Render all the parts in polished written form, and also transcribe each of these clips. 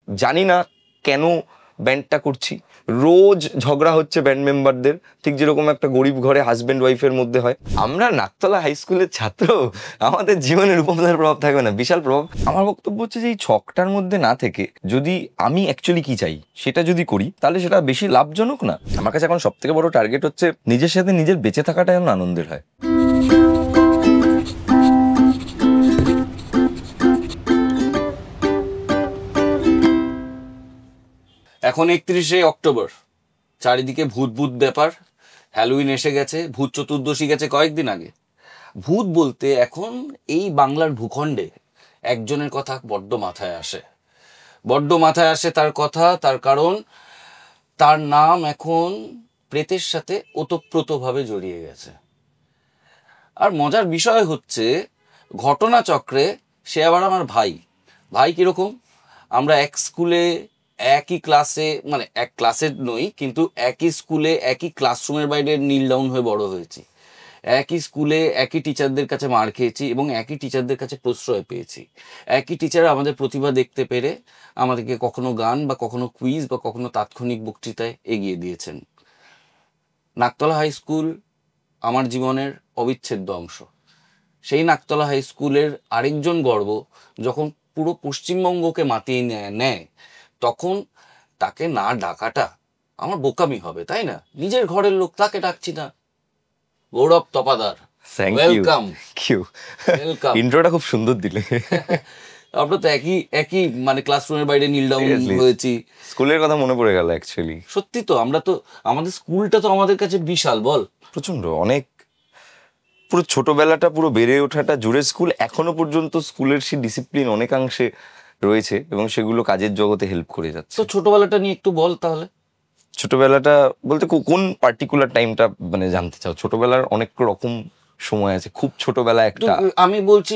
জানি না কেন ব্যান্ডটা করছি, রোজ ঝগড়া হচ্ছে ব্যান্ড মেম্বারদের, ঠিক যেরকম একটা গরিব ঘরে হাজব্যান্ড ওয়াইফের মধ্যে হয়। আমরা নাকতলা হাই স্কুলের ছাত্র, আমাদের জীবনে রূপমদার প্রভাব থাকবে না? বিশাল প্রভাব। আমার বক্তব্য হচ্ছে যে এই ছকটার মধ্যে না থেকে যদি আমি অ্যাকচুয়ালি কি চাই সেটা যদি করি, তাহলে সেটা বেশি লাভজনক না? আমার কাছে এখন সব থেকে বড় টার্গেট হচ্ছে নিজের সাথে নিজের বেঁচে থাকাটা যেন আনন্দের হয়। এখন 31শে অক্টোবর, চারিদিকে ভূত ভূত ব্যাপার। হ্যালোউইন এসে গেছে, ভূত চতুর্দশী গেছে কয়েকদিন আগে। ভূত বলতে এখন এই বাংলার ভূখণ্ডে একজনের কথা বড্ড মাথায় আসে, তার কথা, তার কারণ তার নাম এখন প্রেতের সাথে ওতপ্রোতভাবে জড়িয়ে গেছে। আর মজার বিষয় হচ্ছে ঘটনাচক্রে সে আবার আমার ভাই কিরকম, আমরা এক স্কুলে একই ক্লাসে, মানে এক ক্লাসের নই কিন্তু একই স্কুলে একই ক্লাসরুমের বাইরে নীল ডাউন হয়ে বড় হয়েছি, একই স্কুলে একই টিচারদের কাছে মার খেয়েছি এবং একই টিচারদের কাছে প্রশ্রয় পেয়েছি। একই টিচার আমাদের প্রতিভা দেখতে পেরে আমাদেরকে কখনো গান বা কখনো কুইজ বা কখনো তাৎক্ষণিক বক্তৃতায় এগিয়ে দিয়েছেন। নাকতলা হাই স্কুল আমার জীবনের অবিচ্ছেদ্য অংশ। সেই নাকতলা হাই স্কুলের আরেকজন গর্ব যখন পুরো পশ্চিমবঙ্গকে মাতিয়ে নেয়, তখন তাকে না ডাকাটা আমার বোকামি হবে, তাই না? নিজের ঘরের লোক, তাকে ডাকছি না। গৌরব তপাদার, ওয়েলকাম। ইন্ট্রোটা খুব সুন্দর দিলে। আমরা তো একই মানে ক্লাসরুমের বাইরে নীল ডাউন হয়েছি। স্কুলের কথা মনে পড়ে গেল অ্যাকচুয়ালি। সত্যি তো, আমরা তো আমাদের স্কুলটা তো আমাদের কাছে বিশাল, বল। প্রচন্ড, অনেক, পুরো ছোটবেলাটা, পুরো বেড়ে ওঠাটা জুড়ে স্কুল। এখনো পর্যন্ত স্কুলের সেই ডিসিপ্লিন অনেকাংশে রয়েছে এবং সেগুলো কাজের জগতে হেল্প করে যাচ্ছে। তো ছোটবেলাটা নিয়ে একটু বল তাহলে। ছোটবেলাটা বলতে কোন পার্টিকুলার টাইমটা মানে জানতে চাও? ছোটবেলার অনেক রকম সময় আছে। খুব ছোটবেলা একটা, আমি বলছি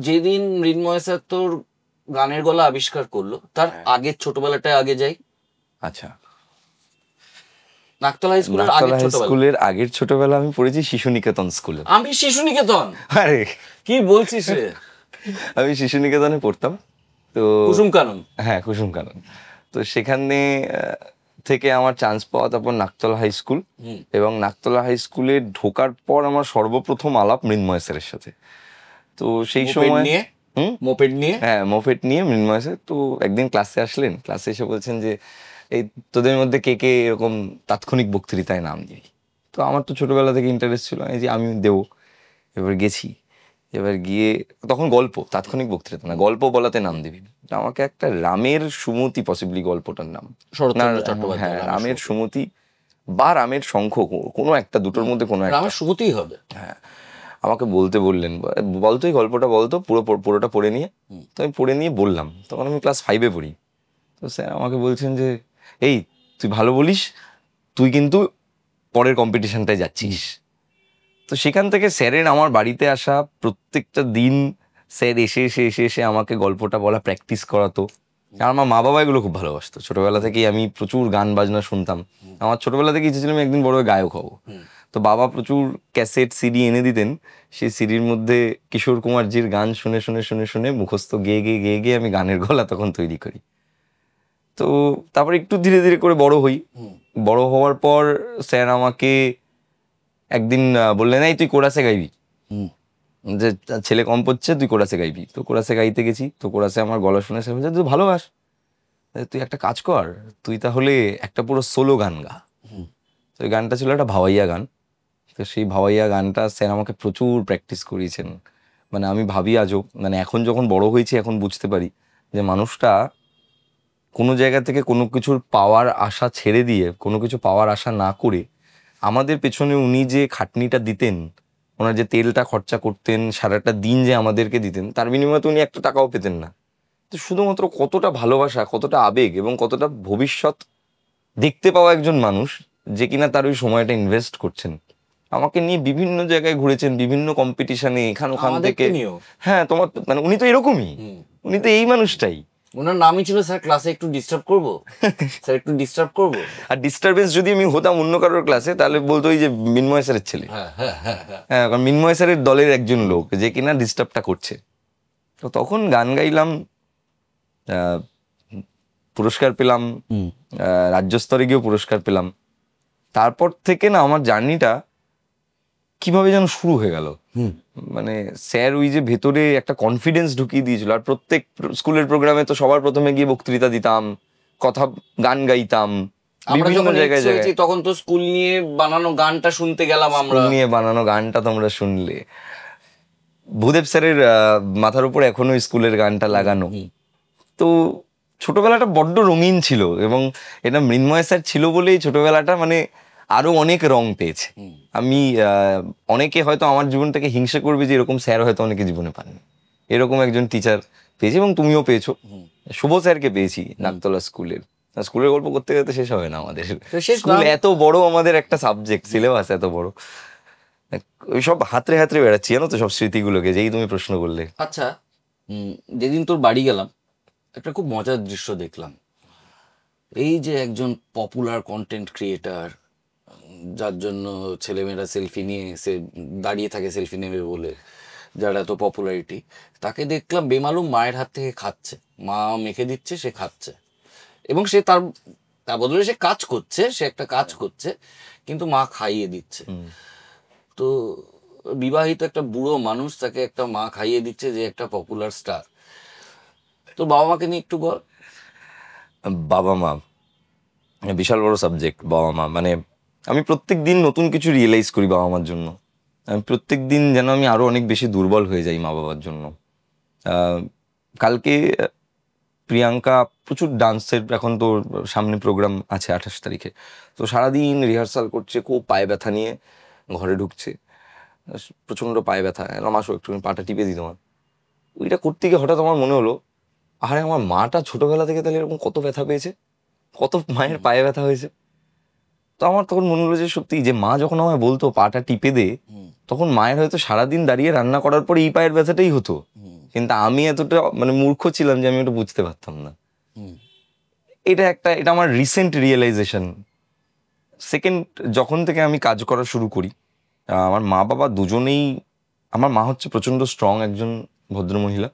যেদিন মৃন্ময় স্যার তোর গানের গলা আবিষ্কার করলো তার আগের ছোটবেলাটায় আগে যাই। আচ্ছা, নাকতলা হাই স্কুলের আগের ছোটবেলা আমি পড়েছি শিশু নিকেতন স্কুলে। আমি শিশু নিকেতন? আরে কি বলছিস রে? আমি শিশু নিকেতনে পড়তাম। তো কুসুম কানন। হ্যাঁ, কুসুম কানন। তো সেখানে থেকে আমার চান্স পাওয়া, তারপর নাকতলা হাই স্কুল, এবং নাকতলা হাই স্কুলে ঢোকার পর আমার সর্বপ্রথম আলাপ মৃন্ময় স্যারের সাথে। তো সেই সময় মোপেড নিয়ে, হ্যাঁ মোপেড নিয়ে মৃন্ময় স্যার তো একদিন ক্লাসে আসলেন। ক্লাসে এসে বলছেন যে এই তোদের মধ্যে কে কে এরকম তাৎক্ষণিক বক্তৃতায় নাম দিবি? তো আমার তো ছোটবেলা থেকে ইন্টারেস্ট ছিল, এই যে আমি দেবো। এবার গেছি, এবার গিয়ে তখন গল্প, তাৎক্ষণিক বক্তৃতা না, গল্প বলাতে নাম দিবি। আমাকে একটা রামের সুমতি, পসিবলি গল্পটার নাম, হ্যাঁ রামের সুমতি বা রামের শঙ্খ, কোনো একটা, দুটোর মধ্যে কোনো একটা, রামের সুমতিই হবে। হ্যাঁ, আমাকে বলতে বললেন, বলতো এই গল্পটা বলতো, পুরোটা পড়ে নিয়ে। তো আমি পড়ে নিয়ে বললাম, তখন আমি ক্লাস 5-এ পড়ি। তো স্যার আমাকে বলছেন যে এই তুই ভালো বলিস, তুই কিন্তু পরের কম্পিটিশনটায় যাচ্ছিস। তো সেখান থেকে স্যারের আমার বাড়িতে আসা প্রত্যেকটা দিন, স্যার এসে এসে এসে এসে আমাকে গল্পটা বলা প্র্যাকটিস করাতো। আর আমার মা বাবা এগুলো খুব ভালোবাসতো। ছোটবেলা থেকেই আমি প্রচুর গান বাজনা শুনতাম। আমার ছোটবেলা থেকে ইচ্ছে ছিল আমি একদিন বড় হয়ে গায়ক হব। তো বাবা প্রচুর ক্যাসেট সিডি এনে দিতেন। সেই সিডির মধ্যে কিশোর কুমারজির গান শুনে শুনে শুনে শুনে মুখস্থ গেয়ে গেয়ে গেয়ে গিয়ে আমি গানের গলা তখন তৈরি করি। তো তারপর একটু ধীরে ধীরে করে বড় হই। বড় হওয়ার পর স্যার আমাকে একদিন বললেন, এই তুই কোরাসে গাইবি, যে ছেলে কম পড়ছে, তুই কোরাসে গাইবি। তো কোরাসে গাইতে গেছি। তো কোরাসে আমার গলা শুনে স্যার বলছে, তুই ভালোবাস, তুই একটা কাজ কর, তুই তাহলে একটা পুরো সোলো গান গা। তো এই গানটা ছিল একটা ভাওয়াইয়া গান। তো সেই ভাওয়াইয়া গানটা স্যার আমাকে প্রচুর প্র্যাকটিস করিয়েছেন। মানে আমি ভাবি আজও, মানে এখন যখন বড় হয়েছি এখন বুঝতে পারি যে মানুষটা কোনো জায়গা থেকে কোনো কিছুর পাওয়ার আশা ছেড়ে দিয়ে, কোনো কিছু পাওয়ার আশা না করে, আমাদের পেছনে উনি যে খাটনিটা দিতেন, ওনার যে তেলটা খরচা করতেন, সারাটা দিন যে আমাদেরকে দিতেন, তার বিনিময়ে তো উনি একটা টাকাও পেতেন না। তো শুধুমাত্র কতটা ভালোবাসা, কতটা আবেগ এবং কতটা ভবিষ্যৎ দেখতে পাওয়া একজন মানুষ, যে কিনা তার ওই সময়টা ইনভেস্ট করছেন। আমাকে নিয়ে বিভিন্ন জায়গায় ঘুরেছেন, বিভিন্ন কম্পিটিশনে, এখান ওখান থেকে। হ্যাঁ, তোমার মানে উনি তো এরকমই, উনি তো এই মানুষটাই। ওনার নামই ছিল স্যার ক্লাসে একটু ডিস্টার্ব করবো, স্যার একটু ডিস্টার্ব করবো। আর ডিস্টারবেন্স যদি আমি হতাম অন্য কারোর ক্লাসে, তাহলে বলতো ওই যে মৃন্ময় স্যারের ছেলে। হ্যাঁ, কারণ মৃন্ময় স্যারের দলের একজন লোক যে কিনা ডিস্টার্বটা করছে। তো তখন গান গাইলাম, পুরস্কার পেলাম, রাজ্য স্তরে গিয়েও পুরস্কার পেলাম। তারপর থেকে না আমার জার্নিটা কিভাবে যেন শুরু হয়ে গেল। মানে স্যার ওই যে ভেতরে একটা কনফিডেন্স ঢুকিয়ে দিয়েছিল। আর প্রত্যেক স্কুলের প্রোগ্রামে তো সবার প্রথমে গিয়ে বক্তৃতা দিতাম, গান গাইতাম আমরা বিভিন্ন যখন জায়গায় এক্স হয়েছি তখন তো স্কুল নিয়ে বানানো গানটা শুনতে গেলাম আমরা। স্কুল নিয়ে বানানো গানটা তোমরা শুনলে, ভূদেব স্যারের মাথার উপর এখনো স্কুলের গানটা লাগানো। তো ছোটবেলাটা বড্ড রঙিন ছিল, এবং এটা মৃন্ময় স্যার ছিল বলেই ছোটবেলাটা মানে আরো অনেক রং পেয়েছে। আমি অনেকে হয়তো আমার জীবনটাকে হিংসা করবে যে এরকম স্যার হয়তো অনেকে জীবনে পাননি, এরকম একজন টিচার পেয়েছি, এবং তুমিও পেয়েছো। শুভ স্যারকে পেয়েছি নাকতলা স্কুলের। স্কুলের গল্প করতে গেলে শেষ হবে না আমাদের। স্কুল এত বড়, আমাদের একটা সাবজেক্ট সিলেবাস এত বড়, ওই সব হাতড়ে হাতড়ে বেড়াচ্ছি জানো তো সব স্মৃতিগুলোকে, যেই তুমি প্রশ্ন করলে। আচ্ছা, যেদিন তোর বাড়ি গেলাম একটা খুব মজার দৃশ্য দেখলাম। এই যে একজন পপুলার কন্টেন্ট ক্রিয়েটার, যার জন্য ছেলেমেয়েরা সেলফি নিয়ে এসে দাঁড়িয়ে থাকে সেলফি নেবে বলে, যার এত পপুলারিটি, তাকে দেখলাম বেমালুম মায়ের হাত থেকে খাচ্ছে। মা মেখে দিচ্ছে, সে খাচ্ছে, এবং সে তার বদলে সে কাজ করছে, সে একটা কাজ করছে, কিন্তু মা খাইয়ে দিচ্ছে। তো বিবাহিত একটা বুড়ো মানুষ, তাকে একটা মা খাইয়ে দিচ্ছে, যে একটা পপুলার স্টার। তো বাবা মাকে নিয়ে একটু বল। বাবা মা বিশাল বড় সাবজেক্ট। বাবা মা মানে আমি প্রত্যেক দিন নতুন কিছু রিয়েলাইজ করি বাবা মার জন্য। আমি প্রত্যেক দিন যেন আমি আরো অনেক বেশি দুর্বল হয়ে যাই মা বাবার জন্য। কালকে প্রিয়াঙ্কা প্রচুর ডান্সের, এখন তো সামনে প্রোগ্রাম আছে 28 তারিখে, তো সারাদিন রিহার্সাল করছে, খুব পায়ে ব্যথা নিয়ে ঘরে ঢুকছে, প্রচন্ড পায়ে ব্যথা, রমাসো একটু পাটা টিপে দিই তোমার। ওইটা করতে গিয়ে হঠাৎ আমার মনে হলো, আরে আমার মাটা ছোটবেলা থেকে তাহলে এরকম কত ব্যথা পেয়েছে, কত মায়ের পায়ে ব্যথা হয়েছে। তো আমার তখন মনে হলো যে সত্যি, যে মা যখন আমায় বলতো পাটা টিপে দে, তখন মায়ের হয়তো সারাদিন দাঁড়িয়ে রান্না করার পরে এই পায়ের ব্যথাটাই হতো, কিন্তু আমি এতটা মানে মূর্খ ছিলাম যে আমি ওটা বুঝতে পারতাম না। এটা আমার রিসেন্ট রিয়েলাইজেশন। সেকেন্ড, যখন থেকে আমি কাজ করা শুরু করি, আমার মা বাবা দুজনেই, আমার মা হচ্ছে প্রচন্ড স্ট্রং একজন ভদ্রমহিলা।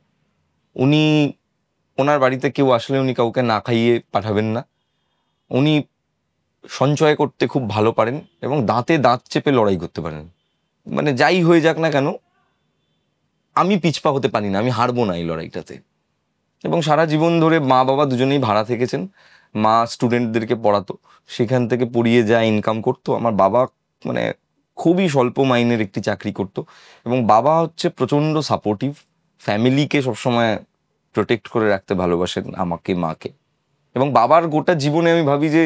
উনি, ওনার বাড়িতে কেউ আসলে উনি কাউকে না খাইয়ে পাঠাবেন না। উনি সঞ্চয় করতে খুব ভালো পারেন, এবং দাঁতে দাঁত চেপে লড়াই করতে পারেন। মানে যাই হয়ে যাক না কেন, আমি পিছপা হতে পারি না, আমি হারবো না এই লড়াইটাতে। এবং সারা জীবন ধরে মা বাবা দুজনেই ভাড়া থেকেছেন। মা স্টুডেন্টদেরকে পড়াতো, সেখান থেকে পড়িয়ে যা ইনকাম করতো। আমার বাবা মানে খুবই স্বল্প মাইনের একটি চাকরি করতো, এবং বাবা হচ্ছে প্রচণ্ড সাপোর্টিভ, ফ্যামিলিকে সবসময় প্রোটেক্ট করে রাখতে ভালোবাসেন আমাকে, মাকে। এবং বাবার গোটা জীবনে আমি ভাবি যে,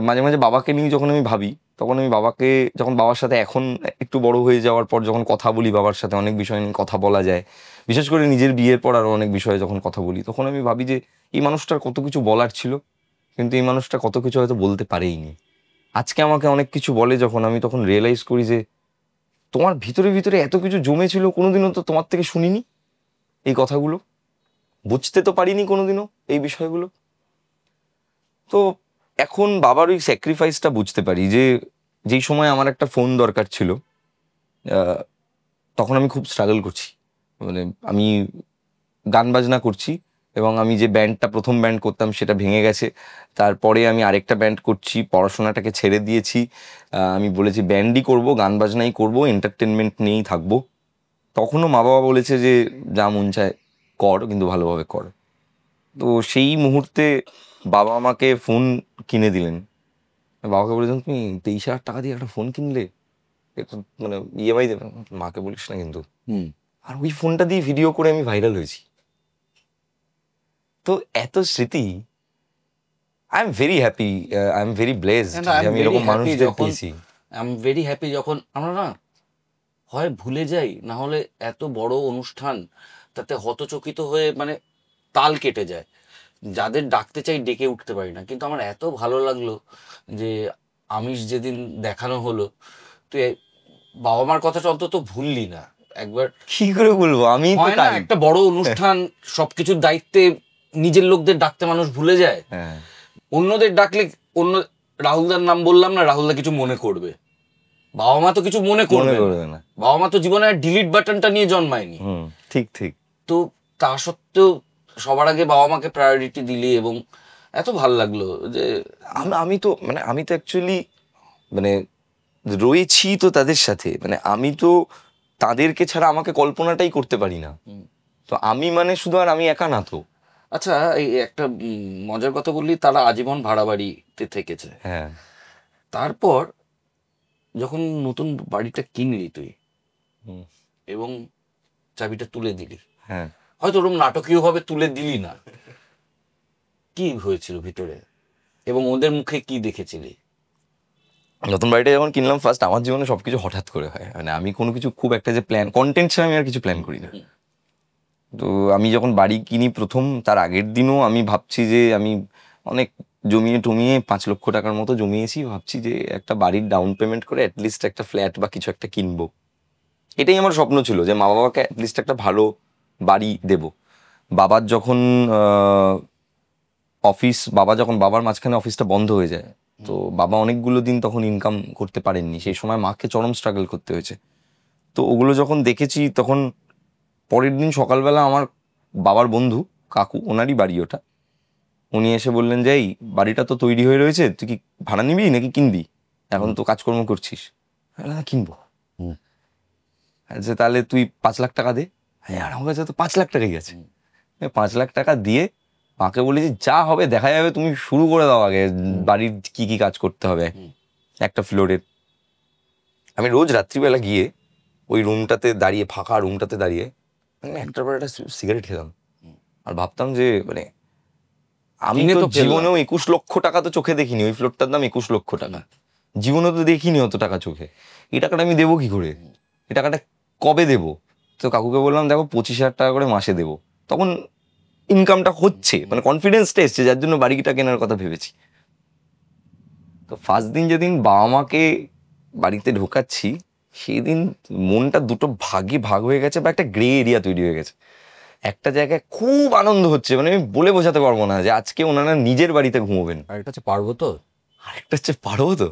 মাঝে মাঝে বাবাকে নিয়ে যখন আমি ভাবি, তখন আমি বাবাকে, যখন বাবার সাথে এখন একটু বড় হয়ে যাওয়ার পর যখন কথা বলি, বাবার সাথে অনেক বিষয় নিয়ে কথা বলা যায়, বিশেষ করে নিজের বিয়ের পর আরও অনেক বিষয়ে যখন কথা বলি, তখন আমি ভাবি যে এই মানুষটার কত কিছু বলার ছিল, কিন্তু এই মানুষটা কত কিছু হয়তো বলতে পারেইনি। আজকে আমাকে অনেক কিছু বলে যখন, আমি তখন রিয়েলাইজ করি যে তোমার ভিতরে ভিতরে এত কিছু জমে ছিল, কোনোদিনও তো তোমার থেকে শুনিনি এই কথাগুলো, বুঝতে তো পারিনি কোনোদিনও এই বিষয়গুলো। তো এখন বাবার ওই স্যাক্রিফাইসটা বুঝতে পারি, যে যেই সময় আমার একটা ফোন দরকার ছিল, তখন আমি খুব স্ট্রাগল করছি। মানে আমি গান বাজনা করছি, এবং আমি যে ব্যান্ডটা, প্রথম ব্যান্ড করতাম সেটা ভেঙে গেছে। তারপরে আমি আরেকটা ব্যান্ড করছি, পড়াশোনাটাকে ছেড়ে দিয়েছি। আমি বলেছি ব্যান্ডই করব, গান বাজনাই করব, এন্টারটেনমেন্ট নিয়েই থাকবো। তখনও মা বাবা বলেছে যে যা মন চায় কর, কিন্তু ভালোভাবে কর। তো সেই মুহূর্তে বাবা আমাকে ফোন কিনে দিলেন। বাবাকে বলেছেন, তুমি 23,000 টাকা দিয়ে একটা ফোন কিনলে, মানে ইএমআই দেবে, মাকে বলিস না কিন্তু। আর ওই ফোনটা দিয়ে ভিডিও করে আমি ভাইরাল হয়েছি। তো এত স্মৃতি, I am very happy, I am very blessed যে আমি এরকম মানুষদের পেয়েছি। আই এম ভেরি হ্যাপি যখন আমরা না হয় ভুলে যাই, না হলে এত বড় অনুষ্ঠান তাতে হতচকিত হয়ে মানে তাল কেটে যায়, যাদের ডাকতে চাই ডেকে উঠতে পারি না। কিন্তু আমার এত ভালো লাগলো যে আমিষ যেদিন দেখানো হলো, তুই বাবা মার কথাটা অন্তত ভুললি না একবার। কি করে বলবো, আমি হয় না, একটা বড় অনুষ্ঠান, সবকিছুর দায়িত্বে নিজের লোকদের ডাকতে মানুষ ভুলে যায়। অন্যদের ডাকলে, অন্য রাহুলদার নাম বললাম না, রাহুলদা কিছু মনে করবে, বাবা মা তো কিছু মনে করবে না। বাবা মা তো জীবনে ডিলিট বাটনটা নিয়ে জন্মায়নি। ঠিক ঠিক। তো তা সত্ত্বেও সবার আগে বাবা মাকে প্রায়োরিটি দিলি, এবং এত ভাল লাগলো যে আমি তো মানে আমি তো অ্যাকচুয়ালি মানে রয়েছি তো তাদের সাথে, মানে আমি তো তাদেরকে ছাড়া আমাকে কল্পনাটাই করতে পারি না। তো আমি মানে শুধু আর আমি একা না তো। আচ্ছা, এই একটা মজার কথা বললি, তারা আজীবন ভাড়া বাড়িতে থেকেছে। হ্যাঁ, তারপর যখন নতুন বাড়িটা কিনলি তুই হুম, এবং চাবিটা তুলে দিলি, হ্যাঁ। হয়তো ওরকম নাটকীয় ভাবে তুলে দিলি না, কি হয়েছিল ভিতরে এবং ওদের মুখে কি দেখেছিলি? নতুন বাড়িটা যখন কিনলাম ফার্স্ট, আমার জীবনে সবকিছু হঠাৎ করে হয়, মানে আমি কোনো কিছু খুব একটা যে প্ল্যান কন্টেন্ট ছাড়া আমি আর কিছু প্ল্যান করি না। তো আমি যখন বাড়ি কিনি প্রথম, তার আগের দিনও আমি ভাবছি যে আমি অনেক জমিয়ে টমিয়ে 5 লক্ষ টাকার মতো জমিয়েছি, ভাবছি যে একটা বাড়ির ডাউন পেমেন্ট করে অ্যাটলিস্ট একটা ফ্ল্যাট বা কিছু একটা কিনবো। এটাই আমার স্বপ্ন ছিল, যে মা বাবাকে অ্যাটলিস্ট একটা ভালো বাড়ি দেব। বাবার যখন বাবার মাঝখানে অফিসটা বন্ধ হয়ে যায়, তো বাবা অনেকগুলো দিন তখন ইনকাম করতে পারেননি, সেই সময় মাকে চরম স্ট্রাগল করতে হয়েছে। তো ওগুলো যখন দেখেছি, তখন পরের দিন সকালবেলা আমার বাবার বন্ধু কাকু, ওনারই বাড়ি ওটা, উনি এসে বললেন যে এই বাড়িটা তো তৈরি হয়ে রয়েছে, তুই কি ভাড়া নিবি নাকি কিনবি, এখন তো কাজকর্ম করছিস। আমি বললাম, কিনবো। আচ্ছা তাহলে তুই 5 লাখ টাকা দে। হ্যাঁ, আর আমার কাছে তো 5 লাখ টাকাই আছে। 5 লাখ টাকা দিয়ে মাকে বলেছি, যা হবে দেখা যাবে, তুমি শুরু করে দাও আগে বাড়ির কি কি কাজ করতে হবে একটা ফ্লোরের। আমি রোজ রাত্রিবেলা গিয়ে ওই রুমটাতে দাঁড়িয়ে, ফাঁকা রুমটাতে দাঁড়িয়ে আমি একটার পর একটা সিগারেট খেতাম আর ভাবতাম যে মানে আমি কিনে তো তো ফেললাম। জীবনেও 21 লক্ষ টাকা তো চোখে দেখিনি, ওই ফ্লোরটার দাম 21 লক্ষ টাকা, জীবনে তো দেখিনি অত টাকা চোখে। এই টাকাটা আমি দেবো কি করে, এই টাকাটা কবে দেবো? তো কাকুকে বললাম, দেখো 25,000 টাকা করে মাসে দেবো। তখন ইনকামটা হচ্ছে, মানে কনফিডেন্সটা এসছে, যার জন্য বাড়িটা কেনার কথা ভেবেছি। তো ফার্স্ট দিন যেদিন বাবা মাকে বাড়িতে ঢোকাচ্ছি, সেই দিন মনটা দুটো ভাগে ভাগ হয়ে গেছে, বা একটা গ্রে এরিয়া তৈরি হয়ে গেছে। একটা জায়গায় খুব আনন্দ হচ্ছে, মানে আমি বলে বোঝাতে পারবো না, যে আজকে ওনারা নিজের বাড়িতে ঘুমোবেন। আর এটা হচ্ছে পারবো তো, আরেকটা হচ্ছে পারবো তো।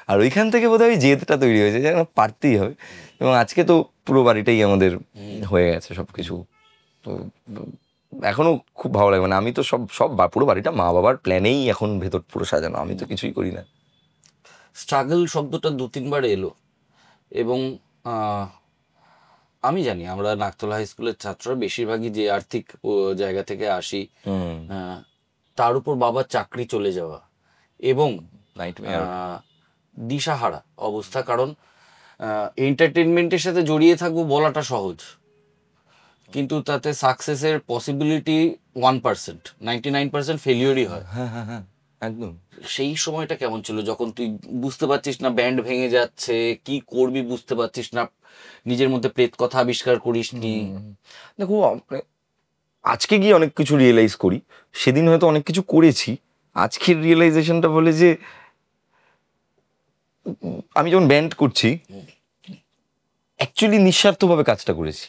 আর ওইখান থেকে বোধহয় জেদটা তৈরি হয়েছে, যে না, পারতেই হবে। এবং আজকে তো পুরো বাড়িটাই আমাদের হয়ে গেছে সবকিছু। তো এখনো খুব ভালো লাগে, মানে আমি তো সব সব পুরো বাড়িটা মা বাবার প্ল্যানেই এখন ভেতর পুরো সাজানো, আমি তো কিছুই করি না। স্ট্রাগল শব্দটা 2-3 বার এলো এবং আমি জানি আমরা নাকতলা হাই স্কুলের ছাত্ররা বেশিরভাগই যে আর্থিক জায়গা থেকে আসি, তার উপর বাবার চাকরি চলে যাওয়া এবং দিশাহারা অবস্থা। কারণ এন্টারটেনমেন্টের সাথে জড়িয়ে থাকবো বলাটা সহজ, কিন্তু তাতে সাকসেসের পসিবিলিটি 1%, 99% ফেলিওরই হয়। হ্যাঁ হ্যাঁ হ্যাঁ, একদম। সেই সময়টা কেমন ছিল যখন তুই বুঝতে পারছিস না ব্যান্ড ভেঙে যাচ্ছে, কি করবি বুঝতে পারছিস না, নিজের মধ্যে প্রেত কথা আবিষ্কার করিসনি? দেখো, আজকে গিয়ে অনেক কিছু রিয়েলাইজ করি, সেদিন হয়তো অনেক কিছু করেছি। আজকের রিয়েলাইজেশনটা বলে যে আমি যখন ব্যান্ড করছি, অ্যাকচুয়ালি নিঃস্বার্থভাবে কাজটা করেছি।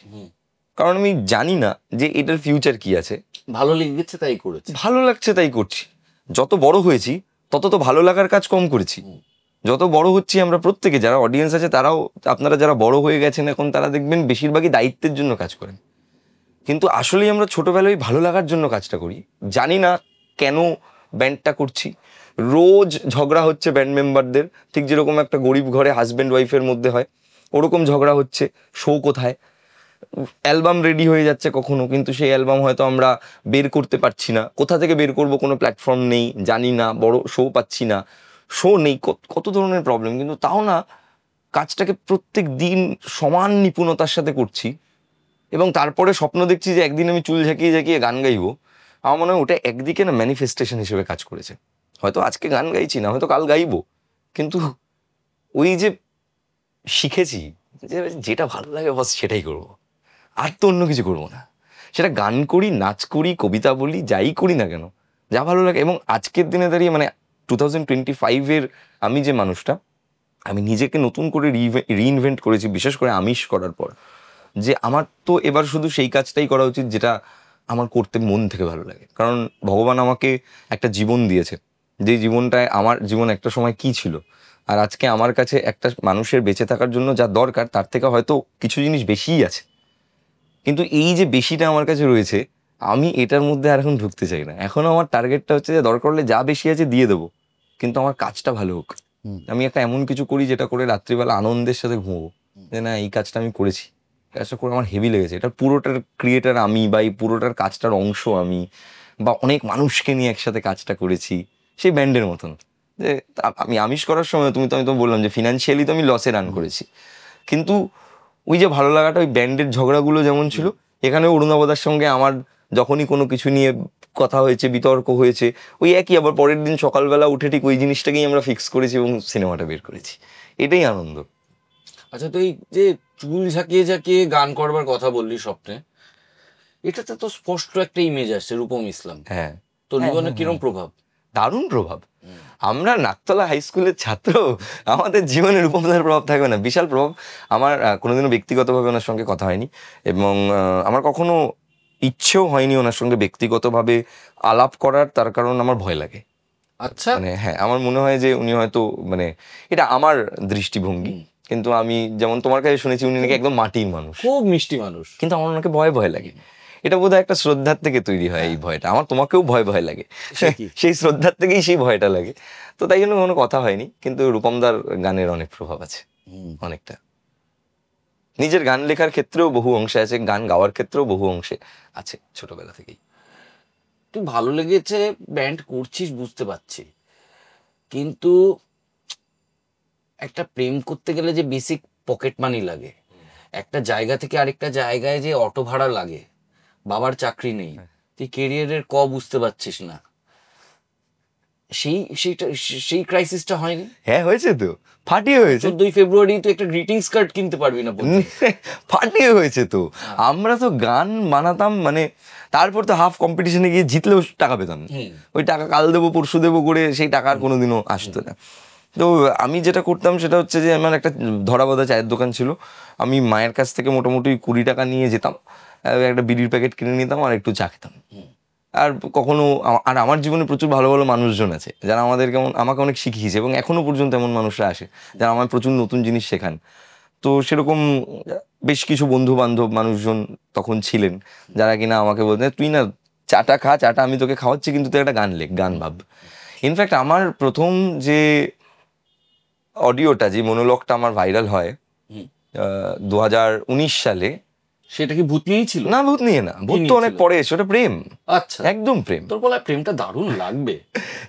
কারণ আমি জানি না যে এটার ফিউচার কি আছে, ভালো লেগেছে তাই করেছি, ভালো লাগছে তাই করছি। যত বড় হয়েছি তত তো ভালো লাগার কাজ কম করেছি। যত বড় হচ্ছি আমরা প্রত্যেকে, যারা অডিয়েন্স আছে তারাও, আপনারা যারা বড় হয়ে গেছেন এখন, তারা দেখবেন বেশিরভাগই দায়িত্বের জন্য কাজ করেন। কিন্তু আসলেই আমরা ছোটবেলায় ভালো লাগার জন্য কাজটা করি। জানি না কেন ব্যান্ডটা করছি, রোজ ঝগড়া হচ্ছে ব্যান্ড মেম্বারদের, ঠিক যেরকম একটা গরিব ঘরে হাজব্যান্ড ওয়াইফের মধ্যে হয়, ওরকম ঝগড়া হচ্ছে। শো কোথায়, অ্যালবাম রেডি হয়ে যাচ্ছে কখনো, কিন্তু সেই অ্যালবাম হয়তো আমরা বের করতে পারছি না, কোথা থেকে বের করব, কোনো প্ল্যাটফর্ম নেই, জানি না, বড় শো পাচ্ছি না, শো নেই, কত ধরনের প্রবলেম। কিন্তু তাও না, কাজটাকে প্রত্যেক দিন সমান নিপুণতার সাথে করছি, এবং তারপরে স্বপ্ন দেখছি যে একদিন আমি চুল ঝাঁকিয়ে ঝাঁকিয়ে গান গাইবো। আমার মনে হয় ওটা একদিকে না ম্যানিফেস্টেশন হিসেবে কাজ করেছে। হয়তো আজকে গান গাইছি না, হয়তো কাল গাইবো, কিন্তু ওই যে শিখেছি যে যেটা ভালো লাগে বাস সেটাই করবো, আর তো অন্য কিছু করবো না। সেটা গান করি, নাচ করি, কবিতা বলি, যাই করি না কেন, যা ভালো লাগে। এবং আজকের দিনে দাঁড়িয়ে মানে 2025-এর আমি যে মানুষটা, আমি নিজেকে নতুন করে রিইনভেন্ট করেছি, বিশেষ করে আমিষ করার পর, যে আমার তো এবার শুধু সেই কাজটাই করা উচিত যেটা আমার করতে মন থেকে ভালো লাগে। কারণ ভগবান আমাকে একটা জীবন দিয়েছে, যে জীবনটায় আমার জীবন একটা সময় কি ছিল, আর আজকে আমার কাছে একটা মানুষের বেঁচে থাকার জন্য যা দরকার তার থেকে হয়তো কিছু জিনিস বেশিই আছে। কিন্তু এই যে বেশিটা আমার কাছে রয়েছে, আমি এটার মধ্যে আর এখন ঢুকতে চাই না। এখন আমার টার্গেটটা হচ্ছে যে দরকার হলে যা বেশি আছে দিয়ে দেবো, কিন্তু আমার কাজটা ভালো হোক। আমি একটা এমন কিছু করি যেটা করে রাত্রিবেলা আনন্দের সাথে ঘুমবো, যে না এই কাজটা আমি করেছি, কাজটা করে আমার হেভি লেগেছে, এটা পুরোটার ক্রিয়েটার আমি, বা এই পুরোটার কাজটার অংশ আমি, বা অনেক মানুষকে নিয়ে একসাথে কাজটা করেছি সেই ব্যান্ডের মতন। যে আমি আমিষ করার সময় আমি তো বললাম যে ফিনান্সিয়ালি তো আমি লসে রান করেছি, কিন্তু ওই যে ভালো লাগাটা, ওই ব্যান্ডের ঝগড়াগুলো যেমন ছিল, এখানে অরুণাবদার সঙ্গে আমার যখনই কোনো কিছু নিয়ে কথা হয়েছে, বিতর্ক হয়েছে, ওই একই আবার পরের দিন সকালবেলা উঠে ঠিক ওই জিনিসটাকেই আমরা ফিক্স করেছি এবং সিনেমাটা বের করেছি। এটাই আনন্দ। আচ্ছা, তো এই যে চুল ঝাঁকিয়ে ঝাঁকিয়ে গান করবার কথা বললি স্বপ্নে, এটাতে তো স্পষ্ট একটা ইমেজ আসছে রূপম ইসলাম। হ্যাঁ, তোর জীবনে কিরম প্রভাব? দারুণ প্রভাব। আমরা নাকতলা হাই স্কুলের ছাত্র, আমাদের জীবনে রূপমদার প্রভাব থাকবে না? বিশাল প্রভাব। আমার কোনোদিনও ব্যক্তিগতভাবে ওনার সঙ্গে কথা হয়নি, এবং আমার কখনো ইচ্ছেও হয়নি ওনার সঙ্গে ব্যক্তিগতভাবে আলাপ করার, তার কারণ আমার ভয় লাগে। আচ্ছা, মানে হ্যাঁ, আমার মনে হয় যে উনি হয়তো, মানে এটা আমার দৃষ্টিভঙ্গি, কিন্তু আমি যেমন তোমার কাছে শুনেছি উনি নাকি একদম মাটির মানুষ, খুব মিষ্টি মানুষ, কিন্তু আমার ওনাকে ভয় ভয় লাগে। এটা বোধহয় একটা শ্রদ্ধার থেকে তৈরি হয় এই ভয়টা। আমার তোমাকেও ভয় ভয় লাগে, সেই শ্রদ্ধার থেকেই সেই ভয়টা লাগে। তো তাই জন্য কোনো কথা হয়নি, কিন্তু রূপমদার গানের অনেক প্রভাব আছে, অনেকটা। নিজের গান লেখার ক্ষেত্রেও বহু অংশে আছে, গান গাওয়ার ক্ষেত্রেও বহু অংশে আছে ছোটবেলা থেকেই। তুই ভালো লেগেছে ব্যান্ড করছিস বুঝতে পারছি, কিন্তু একটা প্রেম করতে গেলে যে বেসিক পকেট মানি লাগে, একটা জায়গা থেকে আরেকটা জায়গায় যে অটো ভাড়া লাগে, বাবার চাকরি নেই, তুই কেরিয়ারের বুঝতে পারছিস না, সেই ক্রাইসিসটা হয়নি? হ্যাঁ হয়েছে তো, ফাটিয়ে হয়েছে। 14ই ফেব্রুয়ারি তুই একটা গ্রিটিংস কার্ড কিনতে পারবি না ফাটিয়ে হয়েছে তো। আমরা তো গান বানাতাম, মানে তারপর তো হাফ কম্পিটিশনে গিয়ে জিতলেও টাকা পেতাম না। ওই টাকা কাল দেবো পরশু দেবো করে সেই টাকা আর কোনোদিনও আসতো না। তো আমি যেটা করতাম সেটা হচ্ছে যে আমার একটা ধরাবাঁধা চায়ের দোকান ছিল, আমি মায়ের কাছ থেকে মোটামুটি 20 টাকা নিয়ে যেতাম, একটা বিড়ির প্যাকেট কিনে নিতাম আর একটু চা খেতাম। আর কখনো আর আমার জীবনে প্রচুর ভালো ভালো মানুষজন আছে যারা আমাকে অনেক শিখিয়েছে, এবং এখনো পর্যন্ত এমন মানুষরা আসে যারা আমার প্রচুর নতুন জিনিস শেখান। তো সেরকম বেশ কিছু বন্ধু বান্ধব মানুষজন তখন ছিলেন যারা কিনা আমাকে বলতেন, তুই না চাটা খা, চাটা আমি তোকে খাওয়াচ্ছি, কিন্তু তুই একটা গান লেখ, গান ভাব। ইনফ্যাক্ট আমার প্রথম যে অডিওটা, যে মনোলগটা আমার ভাইরাল হয় 2019 সালে, সেটা কি ভূত নিয়েই ছিল? না, ভূত নিয়ে না, ভূত তো অনেক পরে এসে, ওটা প্রেম। আচ্ছা, একদম প্রেম। তোর বলা প্রেমটা দারুণ লাগবে।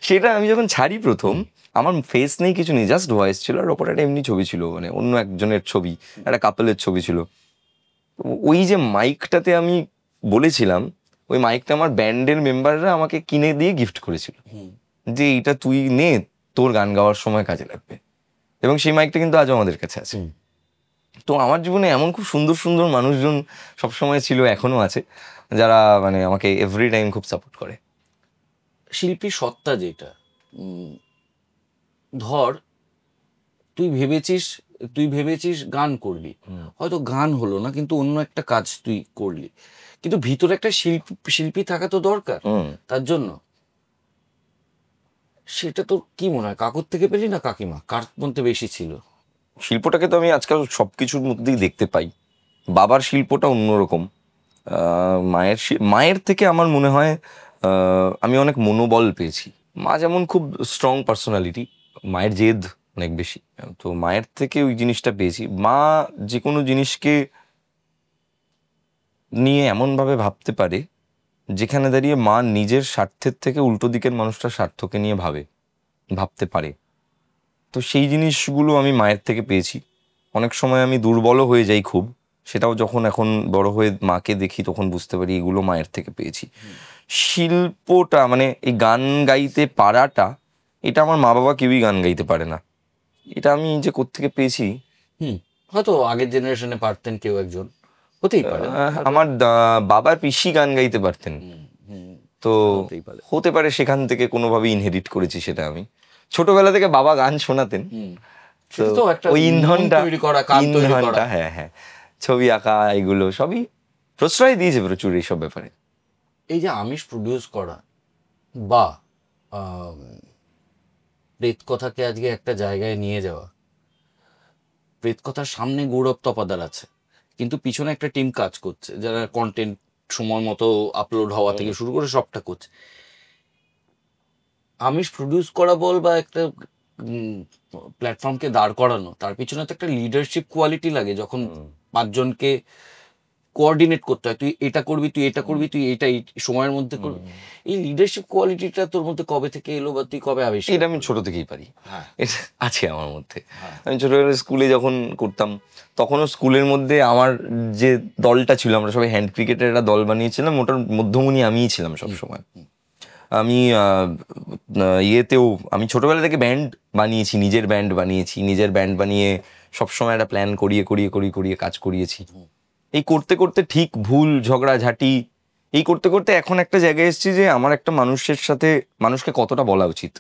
সেটা আমি যখন ছাড়ি প্রথম, আমার ফেস নেই, কিছু নেই, জাস্ট ভয়েস ছিল, আর ওপরে একটা এমনি ছবি ছিল, মানে অন্য একজনের ছবি, একটা কাপলের ছবি ছিল। ওই যে মাইকটাতে আমি বলেছিলাম, ওই মাইকটা আমার ব্যান্ডের মেম্বাররা আমাকে কিনে দিয়ে গিফট করেছিল, যে এইটা তুই নে, তোর গান গাওয়ার সময় কাজে লাগবে। এবং সেই মাইকটা কিন্তু আজও আমাদের কাছে আছে। তো আমার জীবনে এমন খুব সুন্দর সুন্দর মানুষজন সবসময় ছিল, এখনো আছে, যারা মানে আমাকে এভরি টাইম খুব সাপোর্ট করে। শিল্পী সত্তা যেটা, ধর তুই ভেবেছিস গান করবি, হয়তো গান হলো না, কিন্তু অন্য একটা কাজ তুই করলি, কিন্তু ভিতরে একটা শিল্পী থাকা তো দরকার তার জন্য। সেটা তোর কি মনে হয়, কাকুর থেকে পেলি না কাকিমা, কার মধ্যে বেশি ছিল? শিল্পটাকে তো আমি আজকাল সবকিছুর মধ্যেই দেখতে পাই। বাবার শিল্পটা অন্যরকম, মায়ের থেকে আমার মনে হয় আমি অনেক মনোবল পেয়েছি। মা যেমন খুব স্ট্রং পার্সোনালিটি, মায়ের জেদ অনেক বেশি, তো মায়ের থেকে ওই জিনিসটা পেয়েছি। মা যে কোনো জিনিসকে নিয়ে এমনভাবে ভাবতে পারে যেখানে দাঁড়িয়ে মা নিজের স্বার্থের থেকে উল্টো দিকের মানুষটার স্বার্থকে নিয়ে ভাবতে পারে। তো সেই জিনিসগুলো আমি মায়ের থেকে পেয়েছি। অনেক সময় আমি দুর্বলও হয়ে যাই খুব, সেটাও যখন এখন বড় হয়ে মাকে দেখি তখন বুঝতে পারি এগুলো মায়ের থেকে পেয়েছি। শিল্পটা মানে এই গান গাইতে পারাটা, এটা আমার মা বাবা কেউই গান গাইতে পারে না, এটা আমি যে কোত্থেকে পেয়েছি। হয়তো আগের জেনারেশনে পারতেন, কেউ একজন হতেই পারে। আমার বাবার পিসি গান গাইতে পারতেন, তো হতে পারে সেখান থেকে কোনোভাবে ইনহেরিট করেছি সেটা। আমি ছোটবেলা থেকে বাবা গান শোনাতেন, তো ওই ইন্ধনটা, হ্যাঁ হ্যাঁ, ছবি আঁকা, এগুলো সবই প্রশ্রয় দিয়েছে প্রচুর এইসব ব্যাপারে। এই যে আমিষ প্রডিউস করা বা প্রেত কথাকে আজকে একটা জায়গায় নিয়ে যাওয়া, প্রেত কথার সামনে গৌরব তপাদার আছে, কিন্তু পিছনে একটা টিম কাজ করছে যারা কন্টেন্ট সময় মতো আপলোড হওয়া থেকে শুরু করে সবটা করছে। আমিষ প্রডিউস করা বল বা একটা প্ল্যাটফর্মকে দাঁড় করানো, তার পিছনে তো একটা লিডারশিপ কোয়ালিটি লাগে। যখন পাঁচজনকে কোঅর্ডিনেট করতে হয়, তুই এটা করবি, তুই এটা করবি, তুই এটা এই সময়ের মধ্যে করবি, এই লিডারশিপ কোয়ালিটিটা তোর মধ্যে কবে থেকে এলো বা তুই কবে আবিষ্কার? এটা আমি ছোট থেকেই পারি, হ্যাঁ, এটা আছে আমার মধ্যে। আমি ছোটবেলায় স্কুলে যখন করতাম, তখনও স্কুলের মধ্যে আমার যে দলটা ছিল, আমরা সবাই হ্যান্ড ক্রিকেটের একটা দল বানিয়েছিলাম, ওটার মধ্যমণি আমিই ছিলাম সবসময়। আমি ইয়েতেও আমি ছোটবেলা থেকে ব্যান্ড বানিয়েছি, নিজের ব্যান্ড বানিয়েছি, নিজের ব্যান্ড বানিয়ে সবসময় একটা প্ল্যান করিয়ে করিয়ে করিয়ে করিয়ে কাজ করিয়েছি। এই করতে করতে ঠিক ভুল ঝগড়াঝাটি এই করতে করতে এখন একটা জায়গায় এসেছি যে আমার একটা মানুষের সাথে মানুষকে কতটা বলা উচিত।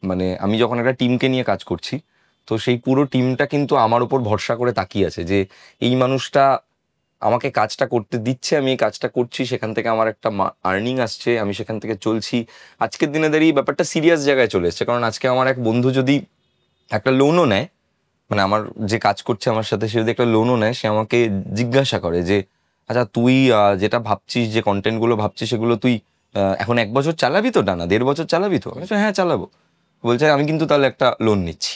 মানে আমি যখন একটা টিমকে নিয়ে কাজ করছি, তো সেই পুরো টিমটা কিন্তু আমার উপর ভরসা করে তাকিয়ে আছে যে এই মানুষটা আমাকে কাজটা করতে দিচ্ছে, আমি এই কাজটা করছি, সেখান থেকে আমার একটা আর্নিং আসছে, আমি সেখান থেকে চলছি। আজকের দিনে দাঁড়িয়ে ব্যাপারটা সিরিয়াস জায়গায় চলে এসছে, কারণ আজকে আমার এক বন্ধু যদি একটা লোনও নেয়, মানে আমার যে কাজ করছে আমার সাথে, সে যদি একটা লোনও নেয়, সে আমাকে জিজ্ঞাসা করে যে আচ্ছা তুই যেটা ভাবছিস, যে কন্টেন্টগুলো ভাবছিস, সেগুলো তুই এখন 1 বছর চালাবি তো, না 1.5 বছর চালাবি তো? আমি বলছি হ্যাঁ চালাবো। বলছে আমি কিন্তু তাহলে একটা লোন নিচ্ছি,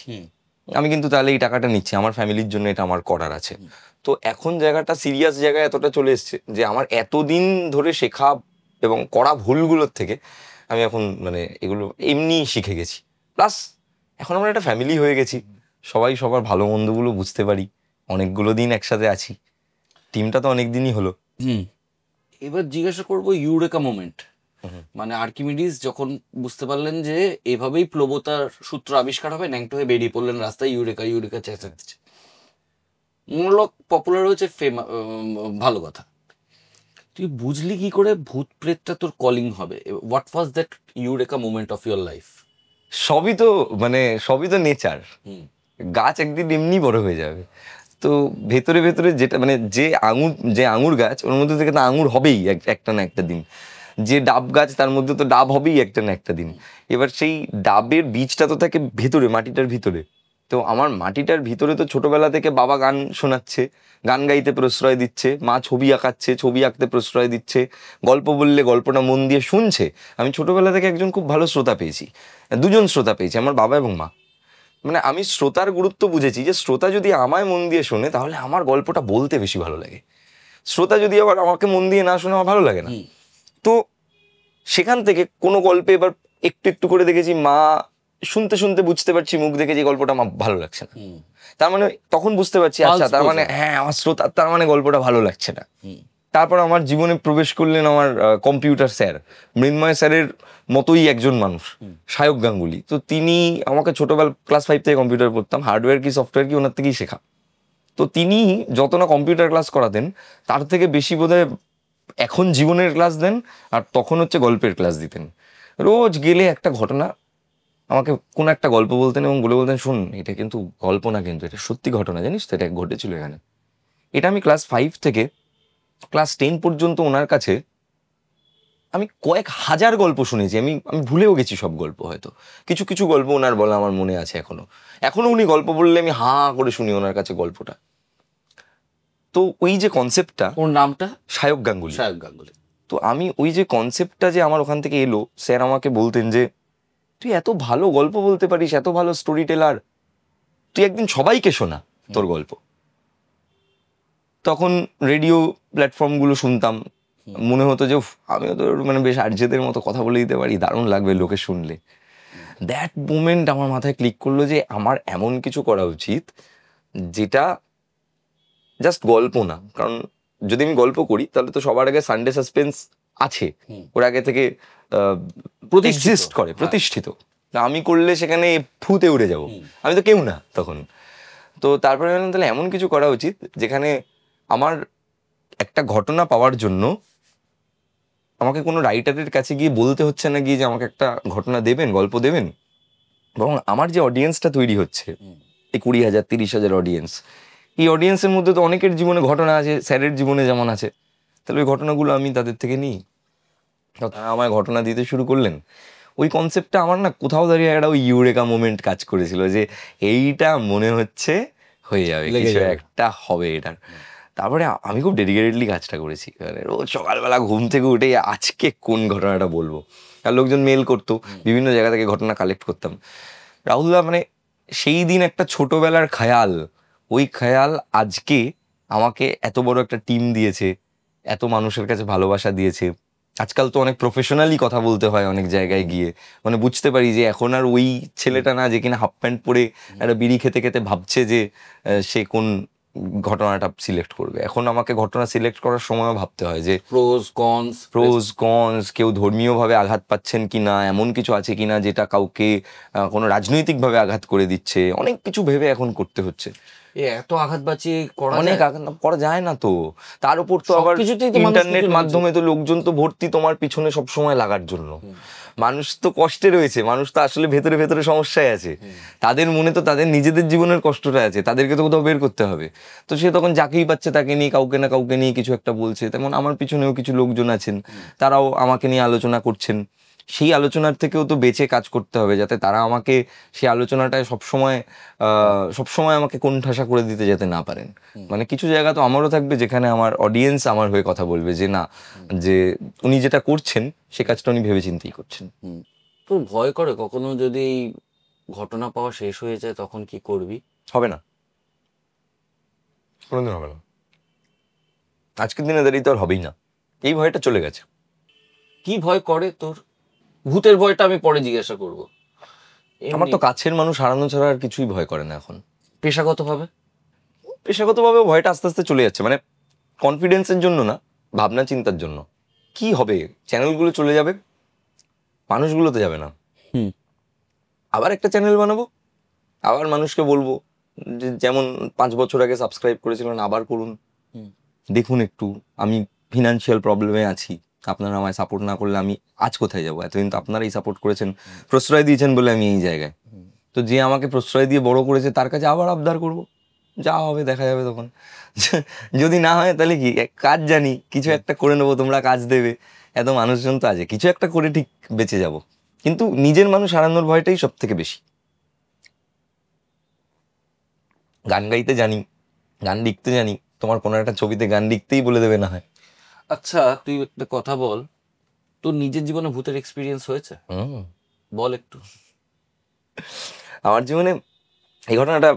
আমি কিন্তু তাহলে এই টাকাটা নিচ্ছি, আমার ফ্যামিলির জন্য এটা আমার করার আছে। তো এখন জায়গাটা সিরিয়াস জায়গায় এতটা চলে এসছে যে আমার এতদিন ধরে শেখা এবং করা ভুলগুলোর থেকে আমি এখন মানে এগুলো এমনি শিখে গেছি। প্লাস এখন আমরা একটা ফ্যামিলি হয়ে গেছি, সবাই সবার ভালো মন্দগুলো বুঝতে পারি, অনেকগুলো দিন একসাথে আছি, টিমটা তো অনেক দিনই হলো। এবার জিজ্ঞাসা করবো ইউরেকা মোমেন্ট, মানে আর্কিমিডিস যখন বুঝতে পারলেন যে এভাবেই প্লবতার সূত্র আবিষ্কার হবে, ন্যাংটো হয়ে বেরিয়ে পড়লেন রাস্তায়, ইউরেকা ইউরেকা চেঁচাচ্ছে, মূলক পপুলার হয়েছে, ভালো কথা। তুই বুঝলি কি করে ভূত প্রেতটা তোর কলিং হবে? What was that eureka moment of your life? সবই তো নেচার, গাছ একদিন এমনি বড় হয়ে যাবে। তো ভেতরে ভেতরে যেটা মানে যে আঙুর গাছ, ওর মধ্যে থেকে তো আঙুর হবেই একটা না একটা দিন। যে ডাব গাছ, তার মধ্যে তো ডাব হবেই একটা না একটা দিন। এবার সেই ডাবের বীজটা তো থাকে ভেতরে, মাটিটার ভিতরে। তো আমার মাটিটার ভিতরে তো ছোটবেলা থেকে বাবা গান শোনাচ্ছে, গান গাইতে প্রশ্রয় দিচ্ছে, মা ছবি আঁকাচ্ছে, ছবি আঁকতে প্রশ্রয় দিচ্ছে, গল্প বললে গল্পটা মন দিয়ে শুনছে। আমি ছোটবেলা থেকে একজন খুব ভালো শ্রোতা পেয়েছি, 2জন শ্রোতা পেয়েছি, আমার বাবা এবং মা। মানে আমি শ্রোতার গুরুত্ব বুঝেছি যে শ্রোতা যদি আমায় মন দিয়ে শোনে, তাহলে আমার গল্পটা বলতে বেশি ভালো লাগে। শ্রোতা যদি আবার আমাকে মন দিয়ে না শোনে, আমার ভালো লাগে না। তো সেখান থেকে কোনো গল্পে এবার একটু একটু করে দেখেছি, মা শুনতে শুনতে বুঝতে পারছি মুখ দেখে যে গল্পটা আমার ভালো লাগছে না। তার মানে তখন বুঝতে পারছি আচ্ছা, তার মানে হ্যাঁ আমার শ্রোতা, তার মানে গল্পটা ভালো লাগছে না। তারপর আমার জীবনে প্রবেশ করলেন আমার কম্পিউটার স্যার, মৃন্ময় স্যারের মতোই একজন মানুষ, সায়ক গাঙ্গুলি। তো তিনি আমাকে ছোটবেলা ক্লাস 5 থেকে কম্পিউটার পড়তাম, হার্ডওয়্যার কি সফটওয়্যার কি ওনার থেকেই শেখা। তো তিনি যত না কম্পিউটার ক্লাস করাতেন, তার থেকে বেশি বোধহয় এখন জীবনের ক্লাস দেন, আর তখন হচ্ছে গল্পের ক্লাস দিতেন। রোজ গেলে একটা ঘটনা আমাকে কোনো একটা গল্প বলতেন এবং বলতেন শোন, এটা কিন্তু গল্প না, কিন্তু এটা সত্যি ঘটনা, জানিস তো এটা ঘটেছিল এখানে। এটা আমি ক্লাস 5 থেকে ক্লাস 10 পর্যন্ত ওনার কাছে আমি কয়েক হাজার গল্প শুনেছি। আমি ভুলেও গেছি সব গল্প, হয়তো কিছু কিছু গল্প ওনার বলা আমার মনে আছে এখনো উনি গল্প বললে আমি হাঁ করে শুনি ওনার কাছে গল্পটা। তো ওই যে কনসেপ্টটা, ওর নামটা সায়ক গাঙ্গুলি। সায়ক গাঙ্গুলি। তো আমি ওই যে কনসেপ্টটা যে আমার ওখান থেকে এলো, স্যার আমাকে বলতেন যে তুই এত ভালো গল্প বলতে পারিস, এত ভালো স্টোরি টেলার, তুই একদিন সবাইকে শোনা তোর গল্প। তখন রেডিও প্ল্যাটফর্মগুলো শুনতাম, মনে হতো যে আমিও তো মানে বেশ আর্যদের মতো কথা বলে দিতে পারি, দারুণ লাগবে লোকে শুনলে। দ্যাট মোমেন্ট আমার মাথায় ক্লিক করলো যে আমার এমন কিছু করা উচিত যেটা জাস্ট গল্প না। কারণ যদি আমি গল্প করি, তাহলে তো সবার আগে সানডে সাসপেন্স আছে, ওর আগে থেকে প্রতিষ্ঠিত। আমি করলে সেখানে ফুতে উড়ে যাব, আমি তো কেউ না তখন। তো তারপরে ভাবলাম তাহলে এমন কিছু করা উচিত যেখানে আমার একটা ঘটনা পাওয়ার জন্য আমাকে কোনো রাইটারের কাছে গিয়ে বলতে হচ্ছে না গিয়ে যে আমাকে একটা ঘটনা দেবেন, গল্প দেবেন, বরং আমার যে অডিয়েন্সটা তৈরি হচ্ছে, এই 20,000 30,000 অডিয়েন্স, এই অডিয়েন্সের মধ্যে তো অনেকের জীবনে ঘটনা আছে, স্যারের জীবনে যেমন আছে, তাহলে ওই ঘটনাগুলো আমি তাদের থেকে নিই। তারা আমায় ঘটনা দিতে শুরু করলেন। ওই কনসেপ্টটা আমার না কোথাও দাঁড়িয়ে একটা ওই ইউরেকা মোমেন্ট কাজ করেছিল যে এইটা মনে হচ্ছে হয়ে যাবে, কিছু একটা হবে এটার। তারপরে আমি খুব ডেডিকেটেডলি কাজটা করেছি, মানে রোজ সকালবেলা ঘুম থেকে উঠে আজকে কোন ঘটনাটা বলবো, আর লোকজন মেল করতো, বিভিন্ন জায়গা থেকে ঘটনা কালেক্ট করতাম। রাহুলদা মানে সেই দিন একটা ছোটবেলার খেয়াল, ওই খেয়াল আজকে আমাকে এত বড় একটা টিম দিয়েছে, এত মানুষের কাছে ভালোবাসা দিয়েছে। আজকাল তো অনেক প্রফেশনালি কথা বলতে হয় অনেক জায়গায় গিয়ে, মানে বুঝতে পারি যে এখন আর ওই ছেলেটা না যে কিনা হাফ প্যান্ট পরে একটা বিড়ি খেতে খেতে ভাবছে যে সে কোন ঘটনাটা সিলেক্ট করবে। এখন আমাকে ঘটনা সিলেক্ট করার সময়ও ভাবতে হয় যে প্রোজ কনস, কেউ ধর্মীয়ভাবে আঘাত পাচ্ছেন কিনা, এমন কিছু আছে কিনা যেটা কাউকে কোনো রাজনৈতিকভাবে আঘাত করে দিচ্ছে, অনেক কিছু ভেবে এখন করতে হচ্ছে। এত আঘাত বাঁচি অনেক করা যায় না তো, তার উপর তো আবার ইন্টারনেট মাধ্যমে তো লোকজন তো ভর্তি তোমার পিছনে সব সময় লাগার জন্য। মানুষ তো কষ্টে রয়েছে, মানুষ তো আসলে ভেতরে ভেতরে সমস্যায় আছে, তাদের মনে তো তাদের নিজেদের জীবনের কষ্টটা আছে, তাদেরকে তো কোথাও বের করতে হবে। তো সে তখন যাকেই পাচ্ছে তাকে নিয়ে, কাউকে না কাউকে নিয়ে কিছু একটা বলছে। তেমন আমার পিছনেও কিছু লোকজন আছেন, তারাও আমাকে নিয়ে আলোচনা করছেন। সেই আলোচনার থেকেও তো বেঁচে কাজ করতে হবে, যাতে তারা আমাকে সেই আলোচনাটায় সবসময় আমাকে কোণঠাসা করে দিতে যেতে না পারেন। মানে কিছু জায়গা তো আমারও থাকবে যেখানে আমার অডিয়েন্স আমার হয়ে কথা বলবে যে না, যে উনি যেটা করছেন সে কাজটা উনি ভেবেচিন্তেই করছেন। তো ভয় করে কখনো যদি ঘটনা পাওয়া শেষ হয়ে যায়, তখন কি করবি? হবে না, কোনোদিন হবে না, আজকের দিনে দাঁড়িয়ে তো আর হবেই না। এই ভয়টা চলে গেছে। কি ভয় করে তোর? ভূতের ভয়টা আমি পরে জিজ্ঞাসা করবো। আমার তো কাছের মানুষ হারানো ছাড়া আর কিছুই ভয় করে না এখন। পেশাগতভাবে ভয়টা আস্তে আস্তে চলে যাচ্ছে, মানে কনফিডেন্সের জন্য না, ভাবনা চিন্তার জন্য। কি হবে, চ্যানেলগুলো চলে যাবে, মানুষগুলো তো যাবে না। আবার একটা চ্যানেল বানাবো, আবার মানুষকে বলবো যে যেমন 5 বছর আগে সাবস্ক্রাইব করেছিলেন আবার করুন, দেখুন একটু আমি ফিনান্সিয়াল প্রবলেমে আছি, আপনারা আমায় সাপোর্ট না করলে আমি আজ কোথায় যাবো? এতদিন তো আপনারাই সাপোর্ট করেছেন, প্রশ্রয় দিয়েছেন বলে আমি এই জায়গায়। তো যে আমাকে প্রশ্রয় দিয়ে বড় করেছে তার কাছে আবার আবদার করব, যা হবে দেখা যাবে তখন। যদি না হয় তাহলে কি, কাজ জানি, কিছু একটা করে নেবো, তোমরা কাজ দেবে, এত মানুষজন তো আছে, কিছু একটা করে ঠিক বেঁচে যাব। কিন্তু নিজের মানুষ হারানোর ভয়টাই সব থেকে বেশি। গান গাইতে জানি, গান লিখতে জানি, তোমার কোনো একটা ছবিতে গান লিখতেই বলে দেবে না হয়। আচ্ছা, তুই একটা কথা বল, তোর নিজের জীবনে ভূতের এক্সপিরিয়েন্স হয়েছে? বল একটু। আমার জীবনে এই ঘটনাটা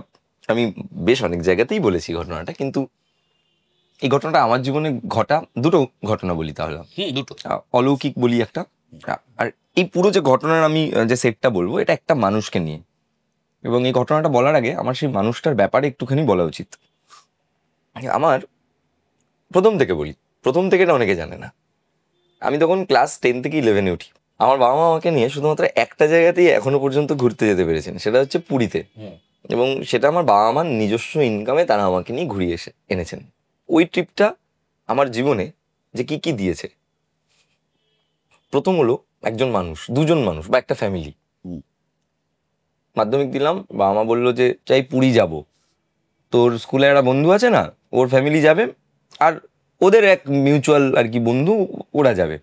আমি বেশ অনেক জায়গাতেই বলেছি ঘটনাটা, কিন্তু এই ঘটনাটা আমার জীবনে ঘটা দুটো ঘটনা বলি তাহলে। দুটো অলৌকিক বলি একটা, আর এই পুরো যে ঘটনার আমি যে সেটটা বলবো এটা একটা মানুষকে নিয়ে। এবং এই ঘটনাটা বলার আগে আমার সেই মানুষটার ব্যাপারে একটুখানি বলা উচিত। আমার প্রথম থেকে এটা অনেকে জানে না, আমি তখন ক্লাস 10 থেকে 11-এ উঠি। আমার বাবা মা আমাকে নিয়ে শুধুমাত্র একটা জায়গাতেই এখনো পর্যন্ত ঘুরতে যেতে পেরেছেন, সেটা হচ্ছে পুরীতে। এবং সেটা আমার বাবা মার নিজস্ব ইনকামে তারা আমাকে নিয়ে ঘুরিয়ে এনেছেন। ওই ট্রিপটা আমার জীবনে যে কি কি দিয়েছে, প্রথম হলো একজন মানুষ, দুজন মানুষ বা একটা ফ্যামিলি। মাধ্যমিক দিলাম, বাবা মা বললো যে চাই পুরী যাব, তোর স্কুলে একটা বন্ধু আছে না, ওর ফ্যামিলি যাবে, আর ওদের এক মিউচুয়াল আর কি বন্ধু, ওরা যাবে।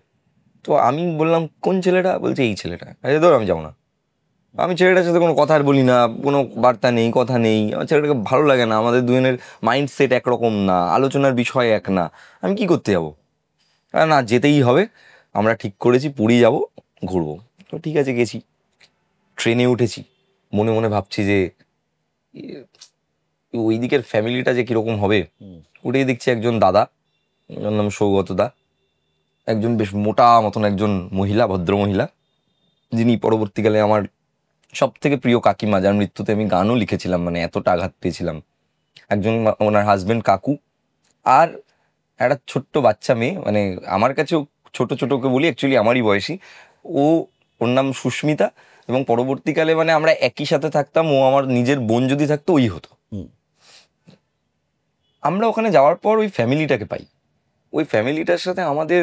তো আমি বললাম কোন ছেলেটা? বলছে এই ছেলেটা। আরে ধর আমি যাবো না, আমি ছেলেটার সাথে কোনো কথা আর বলি না, কোনো বার্তা নেই, কথা নেই, আমার ছেলেটাকে ভালো লাগে না, আমাদের দুজনের মাইন্ডসেট একরকম না, আলোচনার বিষয় এক না, আমি কি করতে যাবো? না, যেতেই হবে, আমরা ঠিক করেছি পুরী যাব, ঘুরবো। তো ঠিক আছে, গেছি, ট্রেনে উঠেছি, মনে মনে ভাবছি যে ওই দিকের ফ্যামিলিটা যে কিরকম হবে। উঠেই দেখছি একজন দাদা, ওর নাম সৌগত দা, একজন বেশ মোটা মতন একজন মহিলা, ভদ্র মহিলা, যিনি পরবর্তীকালে আমার সব থেকে প্রিয় কাকিমা, যার মৃত্যুতে আমি গানও লিখেছিলাম, মানে এতটা আঘাত পেয়েছিলাম। একজন ওনার হাজবেন্ড কাকু, আর একটা ছোট্ট বাচ্চা মেয়ে, মানে আমার কাছেও ছোট ছোটকে বলি, অ্যাকচুয়ালি আমারই বয়সী। ওর নাম সুস্মিতা। এবং পরবর্তীকালে মানে আমরা একই সাথে থাকতাম, ও আমার নিজের বোন যদি থাকতো ওই হতো। আমরা ওখানে যাওয়ার পর ওই ফ্যামিলিটাকে পাই, ওই ফ্যামিলিটার সাথে আমাদের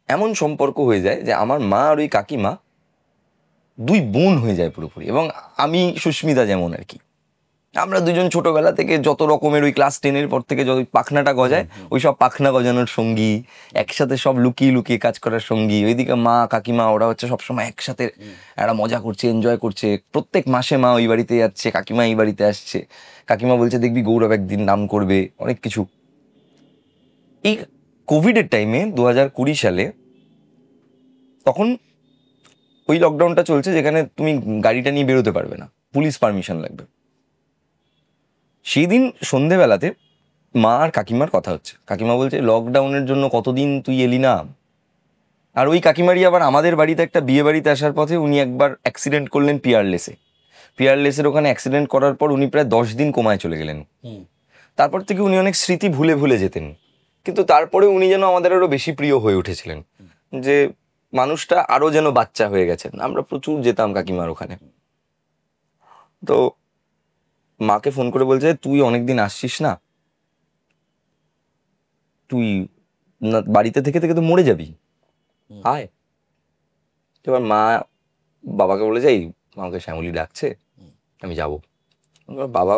এমন সম্পর্ক হয়ে যায় যে আমার মা আর ওই কাকিমা দুই বোন হয়ে যায় পুরোপুরি। এবং আমি সুস্মিতা যেমন আর কি, আমরা দুজন ছোটবেলা থেকে যত রকমের ওই ক্লাস 10-এর পর থেকে যত পাখনাটা গজায়, ওই সব পাখনা গজানোর সঙ্গী, একসাথে সব লুকিয়ে লুকিয়ে কাজ করার সঙ্গী। ওইদিকে মা কাকিমা ওরা হচ্ছে সবসময় একসাথে একটা মজা করছে, এনজয় করছে। প্রত্যেক মাসে মা ওই বাড়িতে যাচ্ছে, কাকিমা এই বাড়িতে আসছে। কাকিমা বলছে দেখবি গৌরব একদিন নাম করবে, অনেক কিছু। এই কোভিডের টাইমে 2020 সালে, তখন ওই লকডাউনটা চলছে যেখানে তুমি গাড়িটা নিয়ে বেরোতে পারবে না, পুলিশ পারমিশন লাগবে। সেই দিন সন্ধেবেলাতে মা আর কাকিমার কথা হচ্ছে। কাকিমা বলছে লকডাউনের জন্য কতদিন তুই এলি না। আর ওই কাকিমারি আবার আমাদের বাড়িতে একটা বিয়ে বাড়িতে আসার পথে উনি একবার অ্যাক্সিডেন্ট করলেন পিয়ারলেসের ওখানে অ্যাক্সিডেন্ট করার পর উনি প্রায় 10 দিন কোমায় চলে গেলেন। তারপর থেকে উনি অনেক স্মৃতি ভুলে ভুলে যেতেন, কিন্তু তারপরে উনি যেন আমাদের আরো বেশি প্রিয় হয়ে উঠেছিলেন, যে মানুষটা আরো যেন বাচ্চা হয়ে গেছেন। আমরা প্রচুর যেতাম কাকিমার ওখানে। তো মাকে ফোন করে বলছে তুই অনেকদিন আসছিস না, তুই না বাড়িতে থেকে থেকে তো মরে যাবি, আয়। এবার মা বাবাকে বলে যাই, আমাকে শ্যামলী ডাকছে, আমি যাবো। বাবা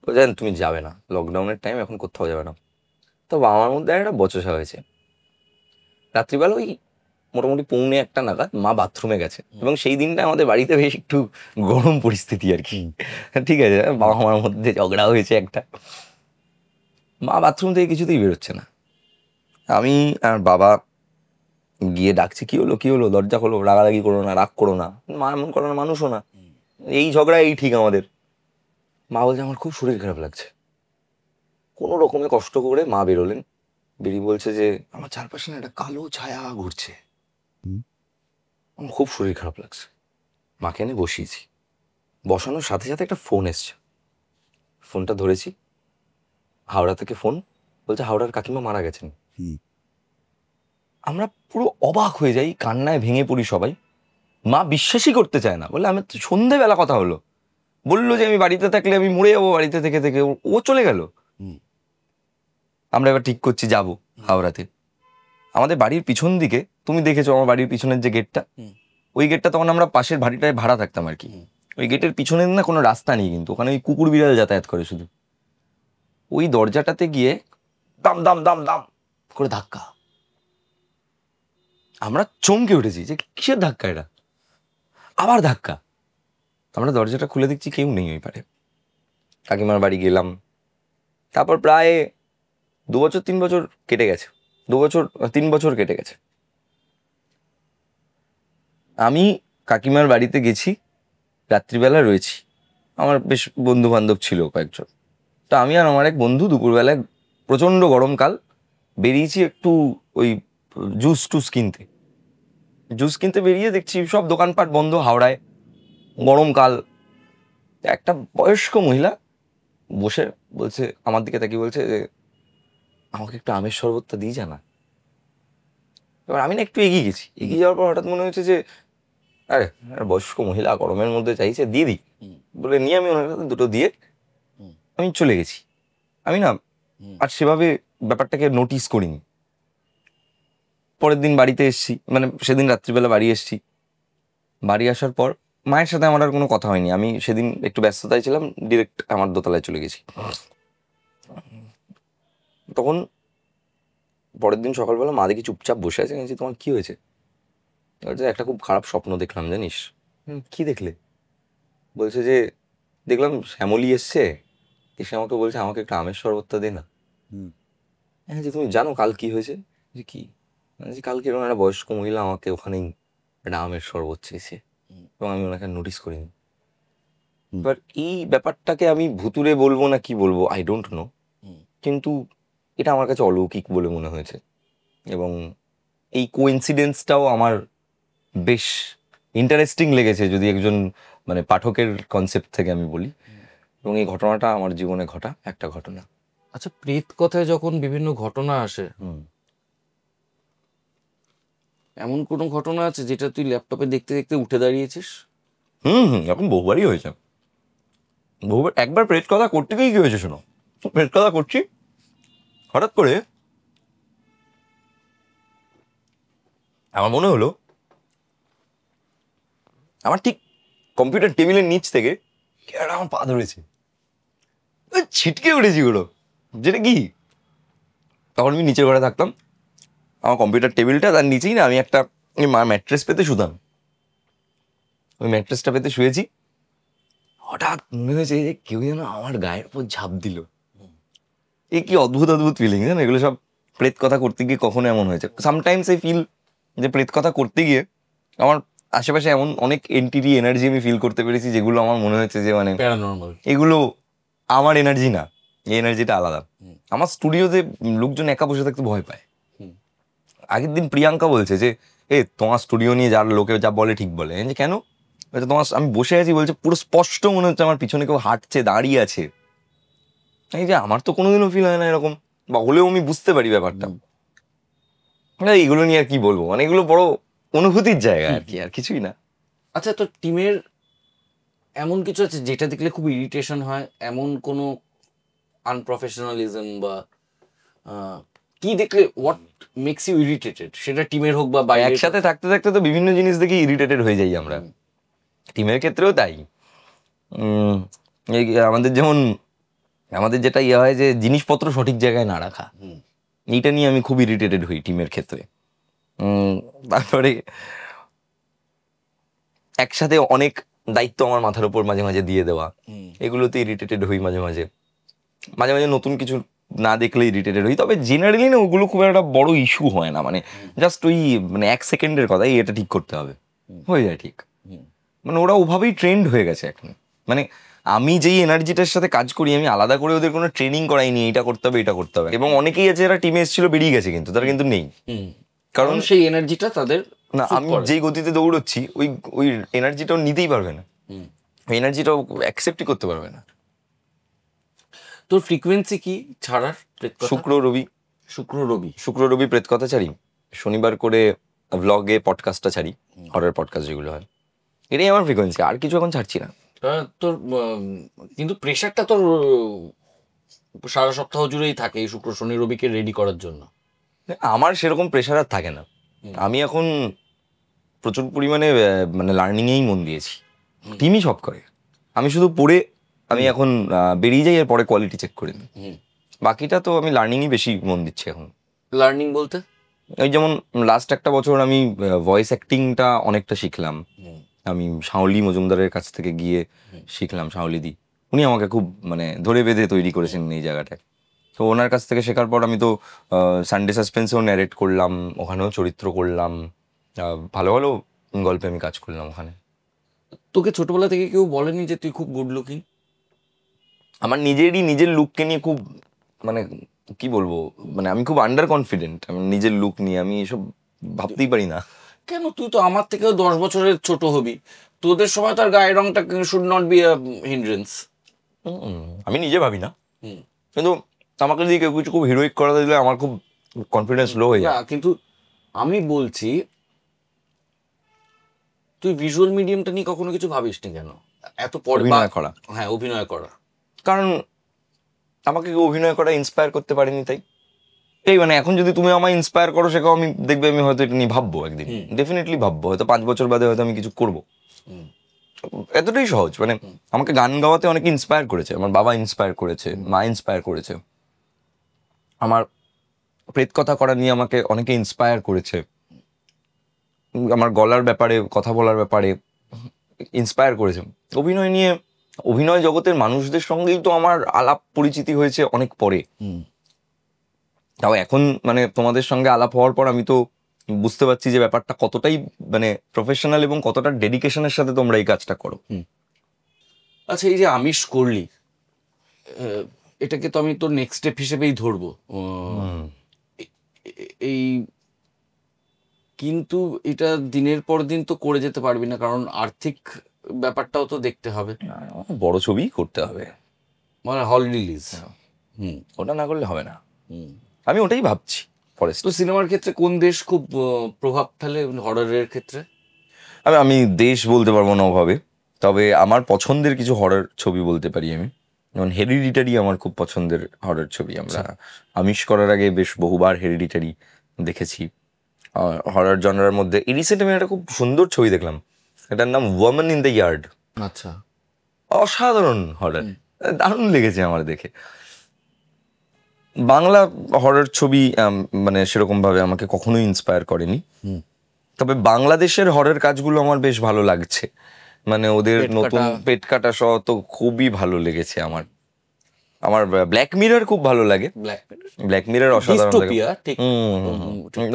বলছেন তুমি যাবে না, লকডাউনের টাইম, এখন কোথাও যাবে না। তো বাবার মধ্যে একটা বচসা হয়েছে। রাত্রিবেলা ওই মোটামুটি 1:45 নাগাদ মা বাথরুমে গেছে, এবং সেই দিনটা আমাদের বাড়িতে বেশ একটু গরম পরিস্থিতি আর কি। ঠিক আছে, বাবা মার মধ্যে ঝগড়া হয়েছে একটা। মা বাথরুম থেকে কিছুতেই বেরোচ্ছে না। আমি আর বাবা গিয়ে ডাকছি, কি হলো কি হলো, দরজা খোলো, রাগারাগি করো না, রাগ করো না, মা এমন করার মানুষও না, এই ঝগড়া এই ঠিক আমাদের। মা বলছে আমার খুব শরীর খারাপ লাগছে। কোনো রকমে কষ্ট করে মা বেরোলেন, বেরিয়ে বলছে যে আমার চারপাশে না একটা কালো ছায়া ঘুরছে, আমার খুব শরীর খারাপ লাগছে। মাকে এনে বসিয়েছি, বসানোর সাথে সাথে একটা ফোন এসছে। ফোনটা ধরেছি, হাওড়া থেকে ফোন, বলছে হাওড়ার কাকিমা মারা গেছেন। আমরা পুরো অবাক হয়ে যাই, কান্নায় ভেঙে পড়ি সবাই। মা বিশ্বাসই করতে চায় না, বলে আমি তো সন্ধেবেলা কথা হলো, বললো যে আমি বাড়িতে থাকলে আমি মরে যাবো, বাড়িতে থেকে থেকে ও চলে গেল। আমরা এবার ঠিক করছি যাব হাওড়াতে। আমাদের বাড়ির পিছন দিকে, তুমি দেখেছো আমার বাড়ির পিছনের যে গেটটা, ওই গেটটা তখন আমরা পাশের বাড়িটায় ভাড়া থাকতাম আর কি। ওই গেটের পিছনে না কোনো রাস্তা নেই, কিন্তু ওখানে ওই কুকুর বিড়াল যাতায়াত করে শুধু। ওই দরজাটাতে গিয়ে দাম দাম দাম দাম করে ধাক্কা। আমরা চমকে উঠেছি যে কিসের ধাক্কা এটা, আবার ধাক্কা। আমরা দরজাটা খুলে দেখছি কেউ নেই ওই পারে। কাকিমার বাড়ি গেলাম। তারপর প্রায় 2 বছর 3 বছর কেটে গেছে, 3 বছর কেটে গেছে। আমি কাকিমার বাড়িতে গেছি, রাত্রিবেলা রয়েছি, আমার বেশ বন্ধু বান্ধব ছিল কয়েকজন। তো আমি আর আমার এক বন্ধু দুপুরবেলায়, প্রচণ্ড গরমকাল, বেরিয়েছি একটু ওই জুস কিনতে বেরিয়ে দেখছি সব দোকানপাট বন্ধ হাওড়ায়, গরমকাল। একটা বয়স্ক মহিলা বসে বলছে, আমার দিকে তাকিয়ে বলছে যে আমাকে একটু আমের শরবতটা দিয়ে জানা। এবার আমি না একটু এগিয়ে গেছি, এগিয়ে যাওয়ার পর হঠাৎ মনে হয়েছে যে আরে একটা বয়স্ক মহিলা গরমের মধ্যে চাইছে, দিয়ে দিই বলে নিয়ে আমি ওনার কাছে দুটো দিয়ে আমি চলে গেছি। আমি না আর সেভাবে ব্যাপারটাকে নোটিস করিনি। পরের দিন বাড়িতে এসছি, মানে সেদিন রাত্রিবেলা বাড়ি এসছি। বাড়ি আসার পর মায়ের সাথে আমার আর কোনো কথা হয়নি, আমি সেদিন একটু ব্যস্ততায় ছিলাম, ডিরেক্ট আমার দোতলায় চলে গেছি। তখন পরের দিন সকালবেলা মা দেখি চুপচাপ বসে আছে। গেছি তোমার কি হয়েছে? বলছে একটা খুব খারাপ স্বপ্ন দেখলাম জানিস। কি দেখলে? বলছে যে দেখলাম শ্যামলী এসছে, এসে আমাকে বলছে আমাকে একটা আমের শরবতটা দে না। হ্যাঁ যে তুমি জানো কাল কি হয়েছে? যে কি? কালকে এরকম একটা বয়স্ক মহিলা আমাকে ওখানেই একটা আমের শরবত চেয়েছে, এবং আমি ওনাকে নোটিস করিনি। এবার এই ব্যাপারটাকে আমি ভুতুরে বলবো না কি বলবো, আই ডোন্ট নো, কিন্তু এটা আমার কাছে অলৌকিক বলে মনে হয়েছে। এবং এই কোইন্সিডেন্সটাও আমার বেশ ইন্টারেস্টিং লেগেছে, যদি একজন মানে পাঠকের কনসেপ্ট থেকে আমি বলি। এবং এই ঘটনাটা আমার জীবনে ঘটা একটা ঘটনা। আচ্ছা, প্রেত কথায় যখন বিভিন্ন ঘটনা আসে, এমন কোনো ঘটনা আছে যেটা তুই ল্যাপটপে দেখতে দেখতে উঠে দাঁড়িয়েছিস? এখন বহুবারই হয়েছে। বহুবার। একবার প্রেত কথা করতে গিয়ে কি হয়েছে শোনো, প্রেত কথা করছি, হঠাৎ করে আমার মনে হলো আমার ঠিক কম্পিউটার টেবিলের নিচ থেকে আমার পা ধরেছে, ছিটকে উঠেছি গুলো। যেটা কি, তখন আমি নিচের ঘরে থাকতাম, আমার কম্পিউটার টেবিলটা, তার নিচেই না আমি একটা ম্যাট্রেস পেতে শুতাম। ওই ম্যাট্রেসটা পেতে শুয়েছি, হঠাৎ মনে হয়েছে যে কেউ যেন আমার গায়ের উপর ঝাঁপ দিল। এই কি অদ্ভুত অদ্ভুত ফিলিং, জানো এগুলো সব প্রেত কথা করতে গিয়ে কখনো এমন হয়েছে। সামটাইমস আই ফিল যে প্রেত কথা করতে গিয়ে আমার আশেপাশে এমন অনেক এন্টিটি এনার্জি আমি ফিল করতে পেরেছি যেগুলো আমার মনে হচ্ছে যে মানে প্যারানর্মাল। এগুলো আমার এনার্জি না, এই এনার্জিটা আলাদা। আমার স্টুডিওতে লোকজন একা বসে থাকতে ভয় পায়। আগের দিন প্রিয়াঙ্কা বলছে যে তোমার স্টুডিও নিয়ে যার লোকে যা বলে ঠিক বলে। যে কেন? তোমার আমি বসে আছি বলছে, পুরো স্পষ্ট মনে হচ্ছে আমার পিছনে কেউ হাঁটছে, দাঁড়িয়ে আছে। এই যে আমার তো কোনোদিনও ফিল হয় না এরকম, বা হলেও আমি বুঝতে পারি ব্যাপারটা। এইগুলো নিয়ে আর কি বলবো, মানে এগুলো বড় অনুভূতির জায়গা আর কি, আর কিছুই না। আচ্ছা, তো টিমের এমন কিছু আছে যেটা দেখলে খুব ইরিটেশন হয়, এমন কোনো আনপ্রফেশনালিজম বা কি দেখলে হোয়াট মেক্স ইউ ইরিটেটেড, সেটা টিমের হোক বা বাইরে? একসাথে থাকতে থাকতে তো বিভিন্ন জিনিস দেখে ইরিটেটেড হয়ে যাই আমরা, টিমের ক্ষেত্রেও তাই। আমাদের যেমন আমাদের যেটা ইয়ে হয় যে জিনিসপত্র সঠিক জায়গায় না রাখা, এইটা নিয়ে আমি খুব ইরিটেটেড হই টিমের ক্ষেত্রে। তারপরে একসাথে অনেক দায়িত্ব আমার মাথার উপর মাঝে মাঝে দিয়ে দেওয়া, এগুলোতে ইরিটেটেড হই মাঝে মাঝে। মাঝে মাঝে নতুন কিছু না দেখলে ইরিটেটেড হই। তবে জেনারেলি না ওগুলো খুব একটা বড় ইস্যু হয় না, মানে জাস্ট ওই মানে 1 সেকেন্ডের কথা, এটা ঠিক করতে হবে, হয়ে যায় ঠিক। মানে ওরা ওভাবেই ট্রেন্ড হয়ে গেছে এখন। মানে আমি যেই এনার্জিটার সাথে কাজ করি, আমি আলাদা করে ওদের কোনো ট্রেনিং করাইনি, এটা করতে হবে এটা করতে হবে। এবং অনেকেই আছে যারা টিমে এসেছিল বেরিয়ে গেছে, কিন্তু তারা কিন্তু নেই, কারণ সেই এনার্জিটা তাদের না, আমি যেই গতিতে দৌড়চ্ছি ওই ওই এনার্জিটাও নিতেই পারবে না, ওই এনার্জিটাও অ্যাকসেপ্টই করতে পারবে না। তোর ফ্রিকোয়েন্সি কি ছাড়ার? শুক্র রবি প্রেত কথা ছাড়ি, শনিবার করে ভ্লগে পডকাস্টটা ছাড়ি, হরর পডকাস্ট যেগুলো হয়, এটাই আমার ফ্রিকোয়েন্সি, আর কিছু এখন ছাড়ছি না। তোর কিন্তু প্রেশারটা তোর সারা সপ্তাহ জুড়েই থাকে এই শুক্র শনি রবিকে রেডি করার জন্য। আমার সেরকম প্রেশার আর থাকে না, আমি এখন প্রচুর পরিমাণে মানে লার্নিংয়েই মন দিয়েছি। টিমই সব করে, আমি শুধু পড়ে আমি এখন বেরিয়ে যাই, এর পরে কোয়ালিটি চেক করে নিই। বাকিটা তো আমি লার্নিংই বেশি মন দিচ্ছি এখন। লার্নিং বলতে ওই যেমন লাস্ট একটা বছর আমি ভয়েস অ্যাক্টিংটা অনেকটা শিখলাম। আমি শাওলি মজুমদারের কাছ থেকে গিয়ে শিখলাম, শাওলিদি উনি আমাকে খুব মানে ধরে বেঁধে তৈরি করেছেন এই জায়গাটায়। তো ওনার কাছ থেকে শেখার পর আমি তো সানডে সাসপেন্সেও ন্যারেট করলাম, ওখানেও চরিত্র করলাম, ভালো ভালো গল্পে আমি কাজ করলাম ওখানে। তোকে ছোটবেলা থেকে কেউ বলেনি যে তুই খুব গুড লুকিং? আমার নিজের লুককে নিয়ে খুব মানে কি বলবো, মানে আমি খুব আন্ডার কনফিডেন্ট আমি নিজের লুক নিয়ে, আমি এসব ভাবতেই পারি না। কেন? তুই তো আমার থেকেও 10 বছরের ছোট হবি, তোদের সময় তার গায়ের রংটা should not be a hindrance. আমি নিজে ভাবি না, কিন্তু আমাকে যদি কেউ কিছু খুব হিরোইক করা দিলে আমার খুব কনফিডেন্স লো হয়ে যায়। কিন্তু আমি বলছি তুই ভিজুয়াল মিডিয়ামটা নিয়ে কখনো কিছু ভাবিসনি কেন? এত পরে অভিনয় করা, হ্যাঁ অভিনয় করা, কারণ আমাকে কেউ অভিনয় করা ইন্সপায়ার করতে পারেনি, তাই এই মানে এখন যদি তুমি আমায় ইন্সপায়ার করো শেখাও, আমি দেখবে আমি হয়তো এটা নিয়ে ভাববো একদিন, ডেফিনেটলি ভাববো, হয়তো 5 বছর বাদে হয়তো আমি কিছু করবো। এতটাই সহজ। মানে আমাকে গান গাওয়াতে অনেকে ইন্সপায়ার করেছে, আমার বাবা ইন্সপায়ার করেছে, মা ইন্সপায়ার করেছে, আমার প্রেত কথা করা নিয়ে আমাকে অনেকে ইন্সপায়ার করেছে, আমার গলার ব্যাপারে কথা বলার ব্যাপারে ইন্সপায়ার করেছে। অভিনয় নিয়ে অভিনয় জগতের মানুষদের সঙ্গেই তো আমার আলাপ পরিচিতি হয়েছে অনেক পরে। তাও এখন মানে তোমাদের সঙ্গে আলাপ হওয়ার পর আমি তো বুঝতে পারছি যে ব্যাপারটা কতটাই মানে প্রফেশনাল এবং কতটা ডেডিকেশনের সাথে তোমরা এই কাজটা করো। আচ্ছা, এই যে আমিষ করলি, এটাকে তো আমি তোর নেক্সট স্টেপ হিসেবেই ধরবো। এই কিন্তু এটা দিনের পর দিন তো করে যেতে পারবি না, কারণ আর্থিক ব্যাপারটাও তো দেখতে হবে, বড় ছবি করতে হবে, মানে হল রিলিজ। ওটা না করলে হবে না, আমি ওটাই ভাবছি। তো সিনেমার ক্ষেত্রে কোন দেশ খুব প্রভাব ফেলে হররের ক্ষেত্রে? আমি দেশ বলতে পারবো না ওভাবে, তবে আমার পছন্দের কিছু হরর ছবি বলতে পারি আমি। যেমন হেরিডিটারি আমার খুব পছন্দের হরর ছবি, আমরা আমিষ করার আগে বেশ বহুবার হেরিডিটারি দেখেছি। হরর জনরার মধ্যে এই রিসেন্ট আমি একটা খুব সুন্দর ছবি দেখলাম, এটার নাম ওয়ামেন ইন দ্য ইয়ার্ড। আচ্ছা, অসাধারণ হরর, দারুণ লেগেছে আমার দেখে। বাংলা হরর ছবি মানে সেরকম ভাবে আমাকে কখনোই ইন্সপায়ার করেনি, তবে বাংলাদেশের হরর কাজগুলো আমার বেশ ভালো লাগছে, মানে ওদের নতুন পেট কাটা সহ তো খুবই ভালো লেগেছে আমার। আমার ব্ল্যাক মিরর খুব ভালো লাগে। ব্ল্যাক ব্ল্যাক মিরর অসাধারণ লাগে। ডিস্টোপিয়া, ঠিক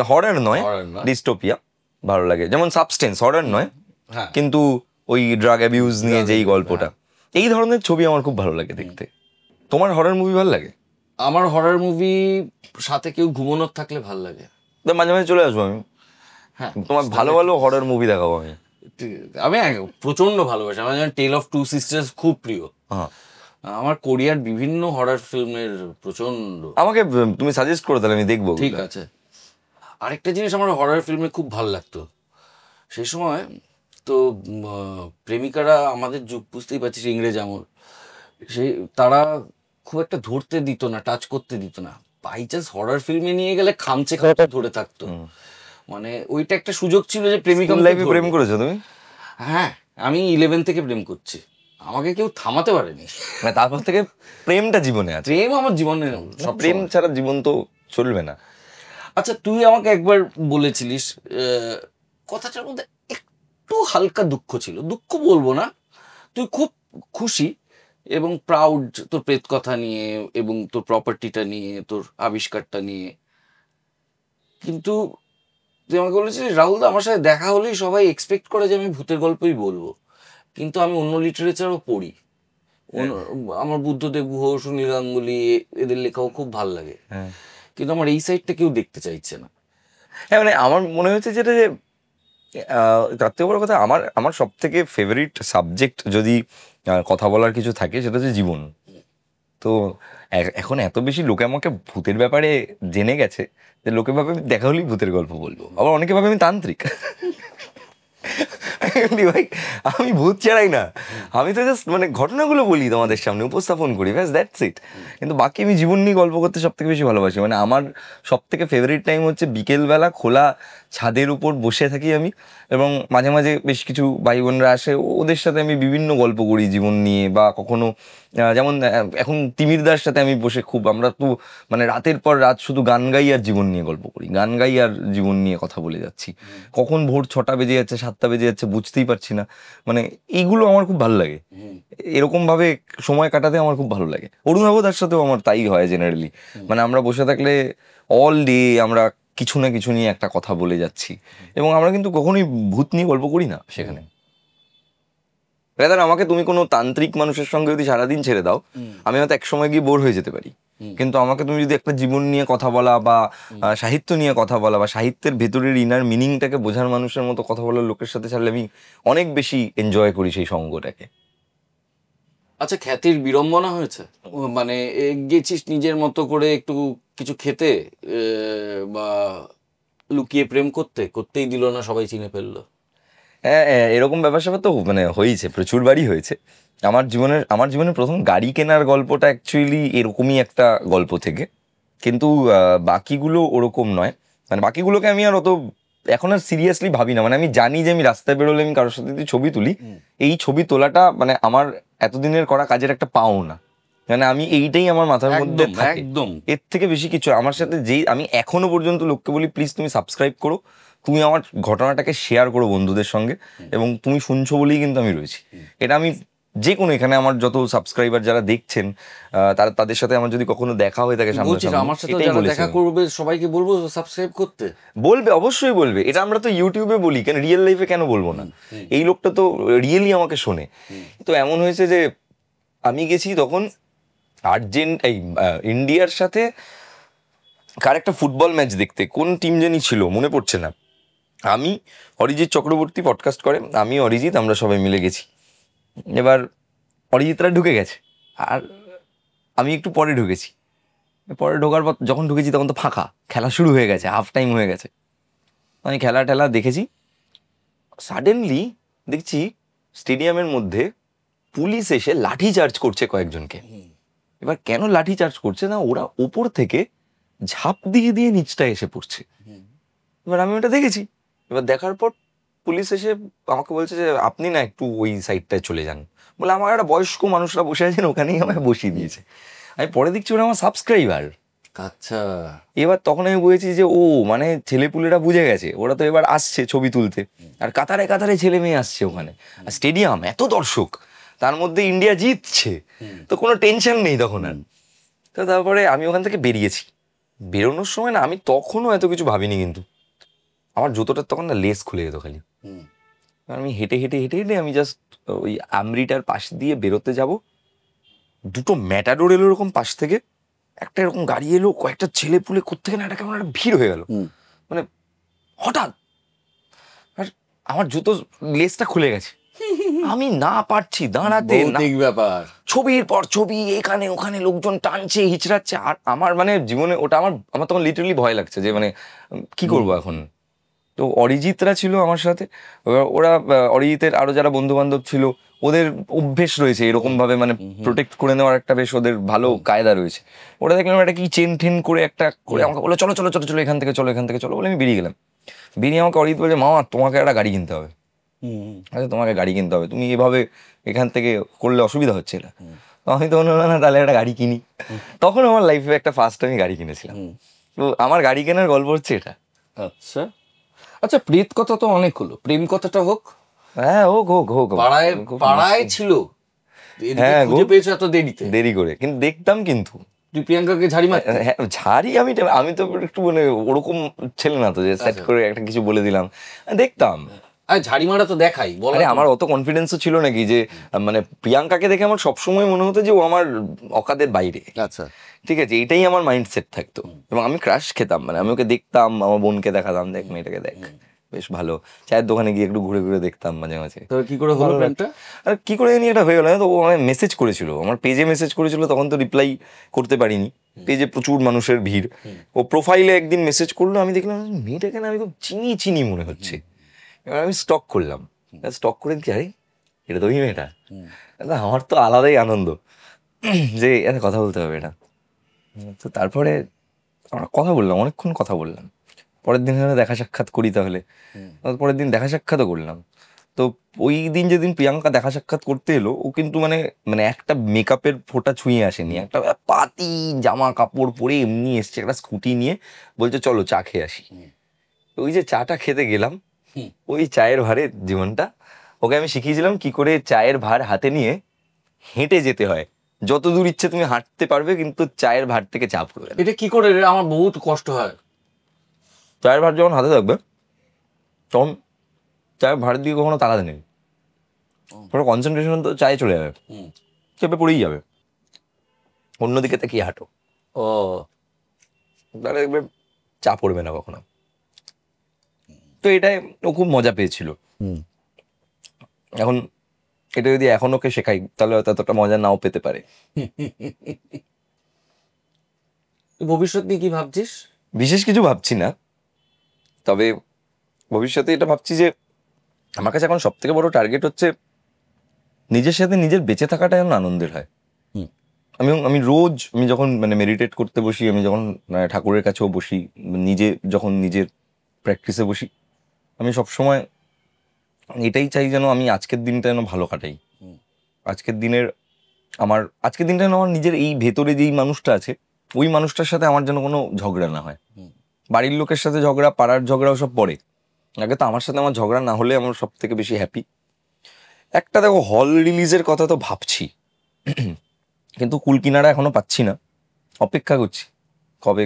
হরর নয়, Horror নয়। ডিস্টোপিয়া ভালো লাগে। যেমন সাবস্টেন্স হরর নয়, হ্যাঁ কিন্তু ওই ড্রাগ অ্যাবিউজ নিয়ে যেই abuse, গল্পটা, এই ধরনের ছবি আমার খুব ভালো লাগে দেখতে। তোমার হরর মুভি ভালো লাগে? আমার হরর মুভি সাথে কেউ ঘুমানোর থাকলে ভাল লাগে। তো মাঝে মাঝে চলে আসবো আমি, হ্যাঁ তোমার ভালো ভালো হরর মুভি দেখাবো আমি। আমি প্রচন্ড ভালোবাসি। আমার যেমন টেল অফ টু সিস্টার্স খুব প্রিয়। হ্যাঁ, আমার কোরিয়ার বিভিন্ন হরর ফিল্মের প্রচন্ড। আমাকে তুমি সাজেস্ট করো, তাহলে আমি দেখবো। ঠিক আছে। আরেকটা জিনিস আমার হরর ফিল্মে খুব ভালো লাগতো সেই সময়, তো প্রেমিকারা আমাদের যুগ, বুঝতেই পারছিস, ইংরেজ আমল, সেই তারা খুব একটা ধরতে দিত না, টাচ করতে দিত না। বাই চান্স হরর ফিল্মে নিয়ে গেলে খামচে খাওয়াটা ধরে থাকতো। মানে ওইটা একটা সুযোগ ছিল যে প্রেমিকা লাইফে প্রেম করেছো তুমি? হ্যাঁ, আমি 11 থেকে প্রেম করছি, আমাকে কেউ থামাতে পারেনি। মানে তারপর থেকে প্রেমটা জীবনে আছে। প্রেম আমার জীবনে সব প্রেম ছাড়া জীবন তো চলবে না। আচ্ছা, তুই আমাকে একবার বলেছিলিস, কথাটার মধ্যে একটু হালকা দুঃখ ছিল, দুঃখ বলবো না, তুই খুব খুশি এবং প্রাউড তোর প্রেত কথা নিয়ে এবং তোর প্রপার্টিটা নিয়ে, তোর আবিষ্কারটা নিয়ে। কিন্তু তুই আমাকে বলেছিলিস, রাহুল দা, আমার সাথে দেখা হলেই সবাই এক্সপেক্ট করে যে আমি ভূতের গল্পই বলবো, কিন্তু আমি অন্য লিটারেচারও পড়ি। আমার বুদ্ধদেব গুহ, সুনীল গাঙ্গুলি, এদের লেখাও খুব ভালো লাগে, কিন্তু আমার এই সাইডটা কেউ দেখতে চাইছে না। হ্যাঁ, মানে আমার মনে হচ্ছে যেটা যে তার থেকে বড় কথা, আমার আমার সব থেকে ফেভারিট সাবজেক্ট যদি কথা বলার কিছু থাকে, সেটা হচ্ছে জীবন। তো এখন এত বেশি লোকে আমাকে ভূতের ব্যাপারে জেনে গেছে যে লোকে ভাবে আমি দেখা হলেই ভূতের গল্প বলবো, আবার অনেকে ভাবে আমি তান্ত্রিক। ভাই, আমি ভূত ছাড়াই না, আমি তো জাস্ট মানে ঘটনাগুলো বলি তোমাদের সামনে, উপস্থাপন করি, ব্যাস, দ্যাটস ইট। কিন্তু বাকি আমি জীবন নিয়ে গল্প করতে সব থেকে বেশি ভালোবাসি। মানে আমার সব থেকে ফেভারিট টাইম হচ্ছে বিকেলবেলা খোলা ছাদের উপর বসে থাকি আমি, এবং মাঝে মাঝে বেশ কিছু ভাই বোনরা আসে, ওদের সাথে আমি বিভিন্ন গল্প করি জীবন নিয়ে। বা কখনো যেমন এখন তিমিরদার সাথে আমি বসে খুব, আমরা তো মানে রাতের পর রাত শুধু গান গাই আর জীবন নিয়ে গল্প করি, গান গাই আর জীবন নিয়ে কথা বলে যাচ্ছি। কখন ভোর 6টা বেজে যাচ্ছে, 7টা বেজে যাচ্ছে, বুঝতেই পারছি না। মানে এইগুলো আমার খুব ভালো লাগে, এরকম ভাবে সময় কাটাতে আমার খুব ভালো লাগে। অরুণাবদার সাথেও আমার তাই হয় জেনারেলি। মানে আমরা বসে থাকলে অল ডে আমরা কিছু না কিছু নিয়ে একটা কথা বলে যাচ্ছি, এবং আমরা কিন্তু কখনোই ভূত নিয়ে গল্প করি না সেখানে। রেদার আমাকে তুমি কোনো তান্ত্রিক মানুষের সঙ্গে যদি সারাদিন ছেড়ে দাও, আমি হয়তো এক সময় গিয়ে বোর হয়ে যেতে পারি। কিন্তু আমাকে তুমি যদি একটা জীবন নিয়ে কথা বলা বা সাহিত্য নিয়ে কথা বলা বা সাহিত্যের ভেতরের ইনার মিনিংটাকে বোঝার মানুষের মতো কথা বলার লোকের সাথে ছাড়লে আমি অনেক বেশি এনজয় করি সেই সঙ্গটাকে। আচ্ছা, খ্যাতির বিড়ম্বনা হয়েছে? মানে গেছিস নিজের মতো করে একটু কিছু খেতে, বা লুকিয়ে প্রেম করতেই দিল না, সবাই চিনে ফেললো? হ্যাঁ, এরকম ব্যাপার স্যাপার তো মানে হয়েছে, প্রচুর বারই হয়েছে। আমার জীবনের প্রথম গাড়ি কেনার গল্পটা অ্যাকচুয়ালি এরকমই একটা গল্প থেকে, কিন্তু বাকিগুলো ওরকম নয়। মানে বাকিগুলোকে আমি আর অত এখন আর সিরিয়াসলি ভাবি না। মানে আমি জানি যে আমি রাস্তায় বেরোলে আমি কারোর সাথে যদি ছবি তুলি, এই ছবি তোলাটা মানে আমার এতদিনের করা কাজের একটা পাওনা। মানে আমি এইটাই আমার মাথার মধ্যে থাকে, একদম। এর থেকে বেশি কিছু আমার সাথে যেই আমি এখনো পর্যন্ত লোককে বলি, প্লিজ তুমি সাবস্ক্রাইব করো, তুমি আমার ঘটনাটাকে শেয়ার করো বন্ধুদের সঙ্গে, এবং তুমি শুনছো বলেই কিন্তু আমি রয়েছি। এটা আমি যে কোনো, এখানে আমার যত সাবস্ক্রাইবার যারা দেখছেন, তাদের সাথে আমার যদি কখনো দেখা হয়ে থাকে সামনাসামনি, আমার সাথে যারা দেখা করবে সবাইকে বলবো সাবস্ক্রাইব করতে। বলবে, অবশ্যই বলবে। এটা আমরা তো ইউটিউবে বলি, কেন রিয়েল লাইফে কেন বলবো না? এই লোকটা তো রিয়েলি আমাকে শোনে। তো এমন হয়েছে যে আমি গেছি তখন ইন্ডিয়ার সাথে কার একটা ফুটবল ম্যাচ দেখতে, কোন টিম জানি ছিল মনে পড়ছে না। আমি, অরিজিৎ চক্রবর্তী পডকাস্ট করে, আমি অরিজিৎ, আমরা সবাই মিলে গেছি। এবার অরিজিৎরা ঢুকে গেছে আর আমি একটু পরে ঢুকেছি। পরে ঢোকার পর যখন ঢুকেছি তখন তো ফাঁকা, খেলা শুরু হয়ে গেছে, হাফ টাইম হয়ে গেছে। আমি খেলা টেলা দেখেছি, সাডেনলি দেখছি স্টেডিয়ামের মধ্যে পুলিশ এসে লাঠি চার্জ করছে কয়েকজনকে। এবার কেন লাঠি চার্জ করছে না, ওরা ওপর থেকে ঝাঁপ দিয়ে দিয়ে নিচটা এসে পড়ছে। এবার আমি ওটা দেখেছি। এবার দেখার পর পুলিশ এসে আমাকে বলছে যে আপনি না একটু ওই সাইডটায় চলে যান। বলে আমার একটা বয়স্ক মানুষরা বসে আছেন, ওখানেই আমায় বসিয়ে দিয়েছে। আমি পরে দেখছি ওরা আমার সাবস্ক্রাইবার। আচ্ছা, এবার তখন আমি বুঝেছি যে ও মানে ছেলেপুলেরা বুঝে গেছে, ওরা তো এবার আসছে ছবি তুলতে, আর কাতারে কাতারে ছেলে মেয়ে আসছে ওখানে। স্টেডিয়াম এত দর্শক, তার মধ্যে ইন্ডিয়া জিতছে, তো কোনো টেনশন নেই তখন আর। তো তারপরে আমি ওখান থেকে বেরিয়েছি। বেরোনোর সময় না আমি তখনও এত কিছু ভাবিনি, কিন্তু আমার জুতোটার তখন না লেস খুলে যেত খালি। আমি হেঁটে হেঁটে হেঁটে হেঁটে আমি জাস্ট ওই আমরিটার পাশ দিয়ে বেরোতে যাব, দুটো ম্যাটাডোর এলো এরকম পাশ থেকে, একটা এরকম গাড়ি এলো, কয়েকটা ছেলে পুলে কোত্থেকে না একটা কেমন একটা ভিড় হয়ে গেল মানে হঠাৎ। আর আমার জুতো লেসটা খুলে গেছে, আমি না পারছি দাঁড়াতে, ব্যাপার, ছবির পর ছবি এখানে ওখানে লোকজন টানছে হিচড়াচ্ছে। আর আমার মানে জীবনে ওটা আমার তখন লিটারালি ভয় লাগছে যে মানে কি করবো এখন। তো অরিজিৎরা ছিল আমার সাথে, ওরা অরিজিতের আরো যারা বন্ধু বান্ধব ছিল ওদের অভ্যেস রয়েছে এরকম ভাবে মানে প্রোটেক্ট করে নেওয়ার একটা বেশ ওদের ভালো কায়দা রয়েছে। ওরা দেখলাম একটা কি চেন ঠেন করে একটা করে আমাকে বললো চলো চলো চলো চলো এখান থেকে চলো এখান থেকে চলো বলে আমি বেরিয়ে গেলাম। বেরিয়ে আমাকে অরিজিৎ বলছে মামা তোমাকে একটা গাড়ি কিনতে হবে। আচ্ছা তোমাকে গাড়ি কিনতে হবে, তুমি এভাবে এখান থেকে করলে অসুবিধা হচ্ছে না। তো আমি তো বললাম না তাহলে একটা গাড়ি কিনি। তখন আমার লাইফে একটা ফার্স্ট আমি গাড়ি কিনেছিলাম। তো আমার গাড়ি কেনার গল্প হচ্ছে এটা। আচ্ছা আচ্ছা, প্রেত কথা তো অনেক হলো, প্রেম কথাটা হোক। হ্যাঁ হোক হোক হোক, পাড়ায় ছিল, হ্যাঁ খুঁজে পেয়েছো এত দেরিতে? দেরি করে, কিন্তু দেখতাম। কিন্তু তুই প্রিয়াঙ্কাকে ঝাড়ি মারতে? হ্যাঁ ঝাড়ি আমি তো একটু মানে ওরকম ছেলে না তো যে সেট করে একটা কিছু বলে দিলাম, দেখতাম। ঝাড়ি মারা তো দেখাই, আরে আমার অত কনফিডেন্সও ছিল নাকি যে মানে প্রিয়াঙ্কাকে দেখে আমার সবসময় মনে হতো যে ও আমার অকাদের বাইরে। আচ্ছা ঠিক আছে, এইটাই আমার মাইন্ডসেট থাকতো। এবং আমি ক্রাশ খেতাম, মানে আমি ওকে দেখতাম, আমার বোনকে দেখাতাম দেখ মেয়েটাকে দেখ বেশ ভালো, চায়ের দোকানে গিয়ে একটু ঘুরে ঘুরে দেখতাম মাঝে মাঝে। তো কি করে হলো প্রেমটা? আর কি করে জানি এটা হয়ে গেল। তো ও আমায় মেসেজ করেছিল, আমার পেজে মেসেজ করেছিল, তখন তো রিপ্লাই করতে পারিনি, পেজে প্রচুর মানুষের ভিড়। ও প্রোফাইলে একদিন মেসেজ করলো, আমি দেখলাম মেয়েটাকে না আমি খুব চিনি চিনি মনে হচ্ছে। এবার আমি স্টক করলাম, স্টক করে কি আরে এটা তো ওই মেয়েটা। আমার তো আলাদাই আনন্দ যে এত কথা বলতে হবে এটা। তো তারপরে আমরা কথা বললাম, অনেকক্ষণ কথা বললাম। পরের দিন দেখা সাক্ষাৎ করি তাহলে, পরের দিন দেখা সাক্ষাৎও করলাম। তো ওই দিন যেদিন প্রিয়াঙ্কা দেখা সাক্ষাৎ করতে এলো, ও কিন্তু মানে মানে একটা মেকআপের ফোঁটা ছুঁয়ে আসেনি, একটা পাতি জামা কাপড় পরে এমনি এসছে, একটা স্কুটি নিয়ে, বলছে চলো চা খেয়ে আসি। ওই যে চাটা খেতে গেলাম, ওই চায়ের ভারে জীবনটা ওকে আমি শিখিয়েছিলাম কি করে চায়ের ভার হাতে নিয়ে হেঁটে যেতে হয়। যত দূর ইচ্ছে তুমি হাঁটতে পারবে, কিন্তু চায়ের ভার থেকে চা পড়বে। এটা কি করে রে? আমার বহুত কষ্ট হয়। চায়ের ভার যখন হাতে থাকবে তখন চায়ের ভার দিয়ে কখনো তাকাতে নেই, পুরো কনসেন্ট্রেশন তো চায়ে চলে যাবে, চেপে পড়েই যাবে। অন্যদিকে তাকিয়ে হাঁটো, ও তাহলে দেখবে চা পড়বে না কখনো। তো এটাই ও খুব মজা পেয়েছিল। এখন এটা যদি এখন ওকে শেখাই তাহলে হয়তো এতটা মজা নাও পেতে পারে। ভবিষ্যৎ নিয়ে কি ভাবছিস? বিশেষ কিছু ভাবছি না, তবে ভবিষ্যতে এটা ভাবছি যে আমার কাছে এখন সব থেকে বড় টার্গেট হচ্ছে নিজের সাথে নিজের বেঁচে থাকাটা যেন আনন্দের হয়। আমি রোজ আমি যখন মানে মেডিটেট করতে বসি, আমি যখন ঠাকুরের কাছেও বসি, নিজে যখন নিজের প্র্যাকটিসে বসি, আমি সবসময় এটাই চাই যেন আমি আজকের দিনটা যেন ভালো কাটাই। আজকের দিনটা যেন আমার নিজের এই ভেতরে যেই মানুষটা আছে ওই মানুষটার সাথে আমার যেন কোনো ঝগড়া না হয়। বাড়ির লোকের সাথে ঝগড়া, পাড়ার ঝগড়া সব পরে, আগে তো আমার সাথে আমার ঝগড়া না হলে আমার সব থেকে বেশি হ্যাপি। একটা দেখো হল রিলিজের কথা তো ভাবছি, কিন্তু কুল কিনারা এখনো পাচ্ছি না, অপেক্ষা করছি কবে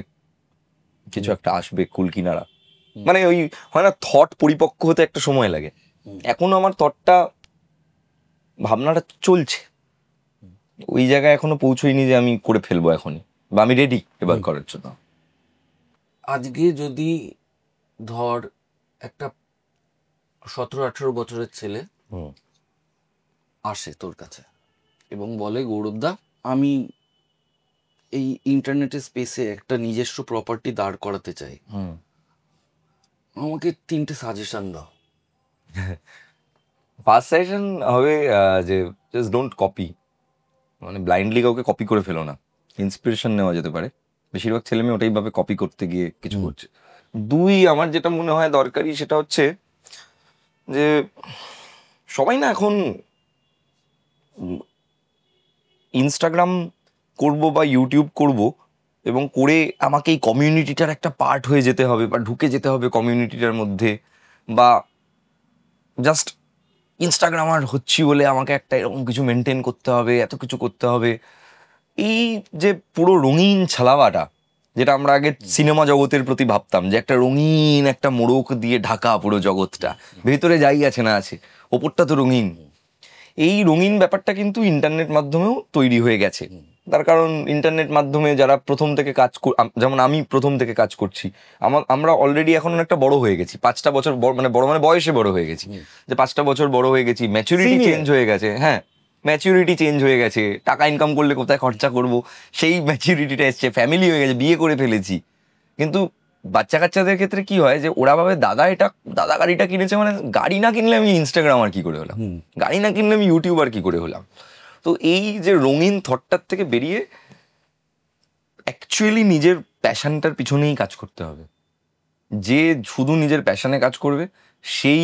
কিছু একটা আসবে কুল কিনারা। মানে ওই হয় না থট পরিপক্ক হতে একটা সময় লাগে, এখনো আমার থটটা ভাবনাটা চলছে, ওই জায়গায় এখনো পৌঁছইনি যে আমি করে ফেলবো এখনই, বা আমি রেডি এবার করার জন্য। আজকে যদি ধর একটা 17-18 বছরের ছেলে আসে তোর কাছে এবং বলে গৌরবদা আমি এই ইন্টারনেটের স্পেসে একটা নিজস্ব প্রপার্টি দাঁড় করাতে চাই, আমাকে 3টে সাজেশন দাও। ফার্স্ট সাজেশন হবে যে জাস্ট ডোন্ট কপি, মানে ব্লাইন্ডলি কাউকে কপি করে ফেলো না, ইন্সপিরেশন নেওয়া যেতে পারে। বেশিরভাগ ছেলে মেয়ে ওটাই ভাবে কপি করতে গিয়ে কিছু করছে। 2 আমার যেটা মনে হয় দরকারি সেটা হচ্ছে যে সবাই না এখন ইনস্টাগ্রাম করব বা ইউটিউব করব এবং করে আমাকে এই কমিউনিটিটার একটা পার্ট হয়ে যেতে হবে বা ঢুকে যেতে হবে কমিউনিটিটার মধ্যে, বা জাস্ট ইনস্টাগ্রামার হচ্ছি বলে আমাকে একটা এরকম কিছু মেনটেন করতে হবে, এত কিছু করতে হবে। এই যে পুরো রঙিন ছালাওয়াটা, যেটা আমরা আগে সিনেমা জগতের প্রতি ভাবতাম যে একটা রঙিন একটা মোড়ক দিয়ে ঢাকা পুরো জগৎটা, ভেতরে যাই আছে না আছে, ওপরটা তো রঙিন। এই রঙিন ব্যাপারটা কিন্তু ইন্টারনেট মাধ্যমেও তৈরি হয়ে গেছে। তার কারণ ইন্টারনেট মাধ্যমে যারা প্রথম থেকে কাজ যেমন আমি প্রথম থেকে কাজ করছি, আমরা অলরেডি এখন একটা বড় হয়ে গেছি, 5টা বছর মানে বড় মানে বয়সে বড় হয়ে গেছি, যে 5টা বছর বড় হয়ে গেছি, ম্যাচুরিটি চেঞ্জ হয়ে গেছে। হ্যাঁ, ম্যাচুরিটি চেঞ্জ হয়ে গেছে, টাকা ইনকাম করলে কোথায় খরচা করব সেই ম্যাচুরিটিটা এসছে, ফ্যামিলি হয়ে গেছে, বিয়ে করে ফেলেছি। কিন্তু বাচ্চা কাচ্চাদের ক্ষেত্রে কি হয় যে ওরা ভাবে দাদা গাড়িটা কিনেছে, মানে গাড়ি না কিনলে আমি ইনস্টাগ্রামার কি করে হলাম, গাড়ি না কিনলে আমি ইউটিউবার কি করে হলাম। তো এই যে রঙিন থটটার থেকে বেরিয়ে অ্যাকচুয়ালি নিজের প্যাশনটার পিছনেই কাজ করতে হবে। যে শুধু নিজের প্যাশনে কাজ করবে সেই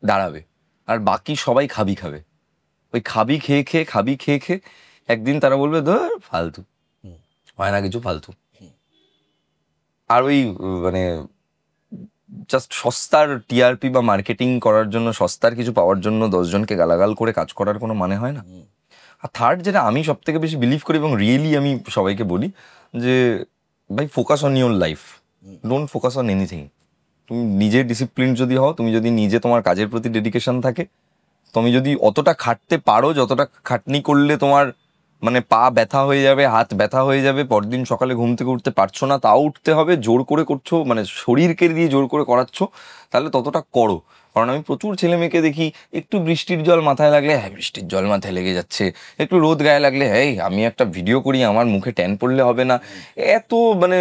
দাঁড়াবে, আর বাকি সবাই খাবে। ওই খাবি খেয়ে খেয়ে একদিন তারা বলবে ধর ফালতু, হয় না কিছু, ফালতু। আর ওই মানে জাস্ট সস্তার টিআরপি বা মার্কেটিং করার জন্য, সস্তার কিছু পাওয়ার জন্য 10 জনকে গালাগাল করে কাজ করার কোনো মানে হয় না। আর থার্ড, যেটা আমি সব থেকে বেশি বিলিভ করি এবং রিয়েলি আমি সবাইকে বলি, যে ভাই focus on your life, don't focus on anything. তুমি নিজে ডিসিপ্লিন যদি হও, তুমি যদি নিজে তোমার কাজের প্রতি ডেডিকেশন থাকে, তুমি যদি অতটা খাটতে পারো যতটা খাটনি করলে তোমার মানে পা ব্যথা হয়ে যাবে, হাত ব্যথা হয়ে যাবে, পরদিন সকালে ঘুম থেকে উঠতে পারছো না, তাও উঠতে হবে, জোর করে করছো, মানে শরীরকে দিয়ে জোর করে করাচ্ছ, তাহলে ততটা করো। কারণ আমি প্রচুর ছেলে মেয়েকে দেখি, একটু বৃষ্টির জল মাথায় লাগলে হ্যাঁ বৃষ্টির জল মাথায় লেগে যাচ্ছে, একটু রোদ গায়ে লাগলে হ্যাঁ আমি একটা ভিডিও করি, আমার মুখে ট্যান পড়লে হবে না, এত মানে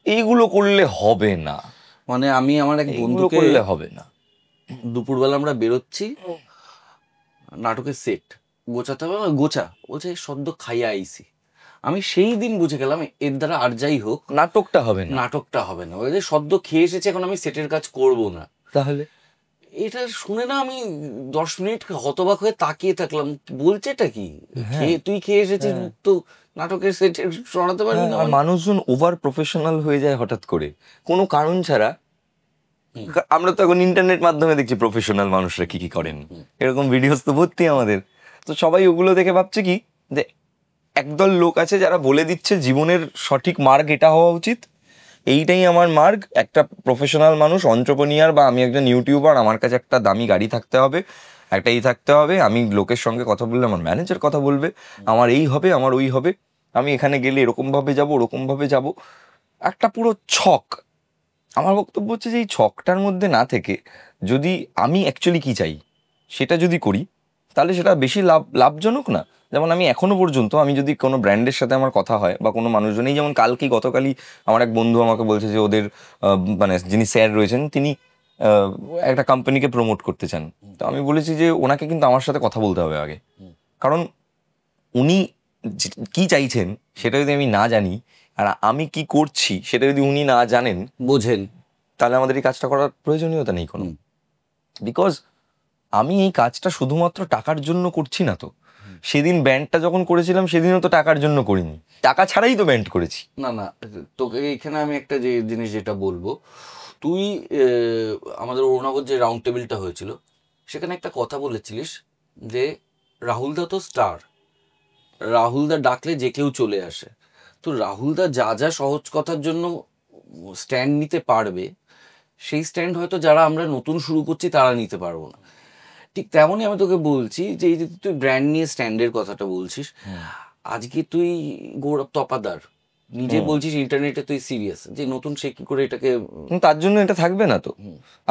এইগুলো করলে হবে না। মানে আমি আমার এক বন্ধু করলে হবে না। দুপুরবেলা আমরা বেরোচ্ছি, নাটকের সেট গোছাতে হবে, গোছা বলছে সদ্য খাইয়া আইসি। আমি সেই দিন বুঝে গেলাম এর দ্বারা আর যাই হোক নাটকটা হবে না, বলে সদ্য খেয়ে এসেছে, এখন আমি সেটের কাজ করব না। তাহলে এটা শুনে না আমি 10 মিনিট হতবাক হয়ে তাকিয়ে থাকলাম, বলছে এটা কি, তুই খেয়ে এসেছিস তো নাটকের সেট শোনাতে পারবি না? মানুষজন ওভার প্রফেশনাল হয়ে যায় হঠাৎ করে কোনো কারণ ছাড়া। আমরা তো এখন ইন্টারনেট মাধ্যমে দেখছি প্রফেশনাল মানুষরা কি কি করেন, এরকম ভিডিওস তো ভর্তি আমাদের। তো সবাই ওগুলো দেখে ভাবছে কি যে একদল লোক আছে যারা বলে দিচ্ছে জীবনের সঠিক মার্গ এটা হওয়া উচিত, এইটাই আমার মার্গ। একটা প্রফেশনাল মানুষ, অন্ত্রপ্রেনিয়ার বা আমি একজন ইউটিউবার, আমার কাছে একটা দামি গাড়ি থাকতে হবে, একটা থাকতে হবে, আমি লোকের সঙ্গে কথা বললে আমার ম্যানেজার কথা বলবে, আমার এই হবে, আমার ওই হবে, আমি এখানে গেলে এরকমভাবে যাব, ওরকমভাবে যাব, একটা পুরো ছক। আমার বক্তব্য হচ্ছে যে এই ছকটার মধ্যে না থেকে যদি আমি অ্যাকচুয়ালি কি চাই সেটা যদি করি, তাহলে সেটা বেশি লাভজনক না? যেমন আমি এখনো পর্যন্ত, আমি যদি কোনো ব্র্যান্ডের সাথে আমার কথা হয় বা কোনো মানুষজনই, যেমন গতকালই আমার এক বন্ধু আমাকে বলছে যে ওদের মানে যিনি স্যার রয়েছেন তিনি একটা কোম্পানিকে প্রমোট করতে চান। তো আমি বলেছি যে ওনাকে কিন্তু আমার সাথে কথা বলতে হবে আগে, কারণ উনি কি চাইছেন সেটা যদি আমি না জানি, আর আমি কি করছি সেটা যদি উনি না জানেন বোঝেন, তাহলে আমাদের এই কাজটা করার প্রয়োজনীয়তা নেই কোনো। বিকজ আমি এই কাজটা শুধুমাত্র টাকার জন্য করছি না তো। সেদিন ব্যান্ডটা যখন করেছিলাম সেদিনও তো টাকার জন্য করিনি, টাকা ছাড়াই তো ব্যান্ড করেছি। না তোকে এখানে আমি একটা যে জিনিস যেটা বলবো, তুই আমাদের অরুণাবর যে রাউন্ড টেবিলটা হয়েছিল সেখানে একটা কথা বলেছিলিস যে রাহুলদা তো স্টার, রাহুলদা ডাকলে যে কেউ চলে আসে। তো রাহুলদা যা যা সহজ কথার জন্য স্ট্যান্ড নিতে পারবে, সেই স্ট্যান্ড হয়তো যারা আমরা নতুন শুরু করছি তারা নিতে পারবো না। ঠিক তেমনই আমি তোকে বলছি যে এই যে তুই ব্র্যান্ড নিয়ে স্ট্যান্ডের কথাটা বলছিস, আজকে তুই গৌরব তপাদার নিজে বলছিস ইন্টারনেটে তুই সিরিয়াস, যে নতুন সে কি করে এটাকে, তার জন্য এটা থাকবে না তো।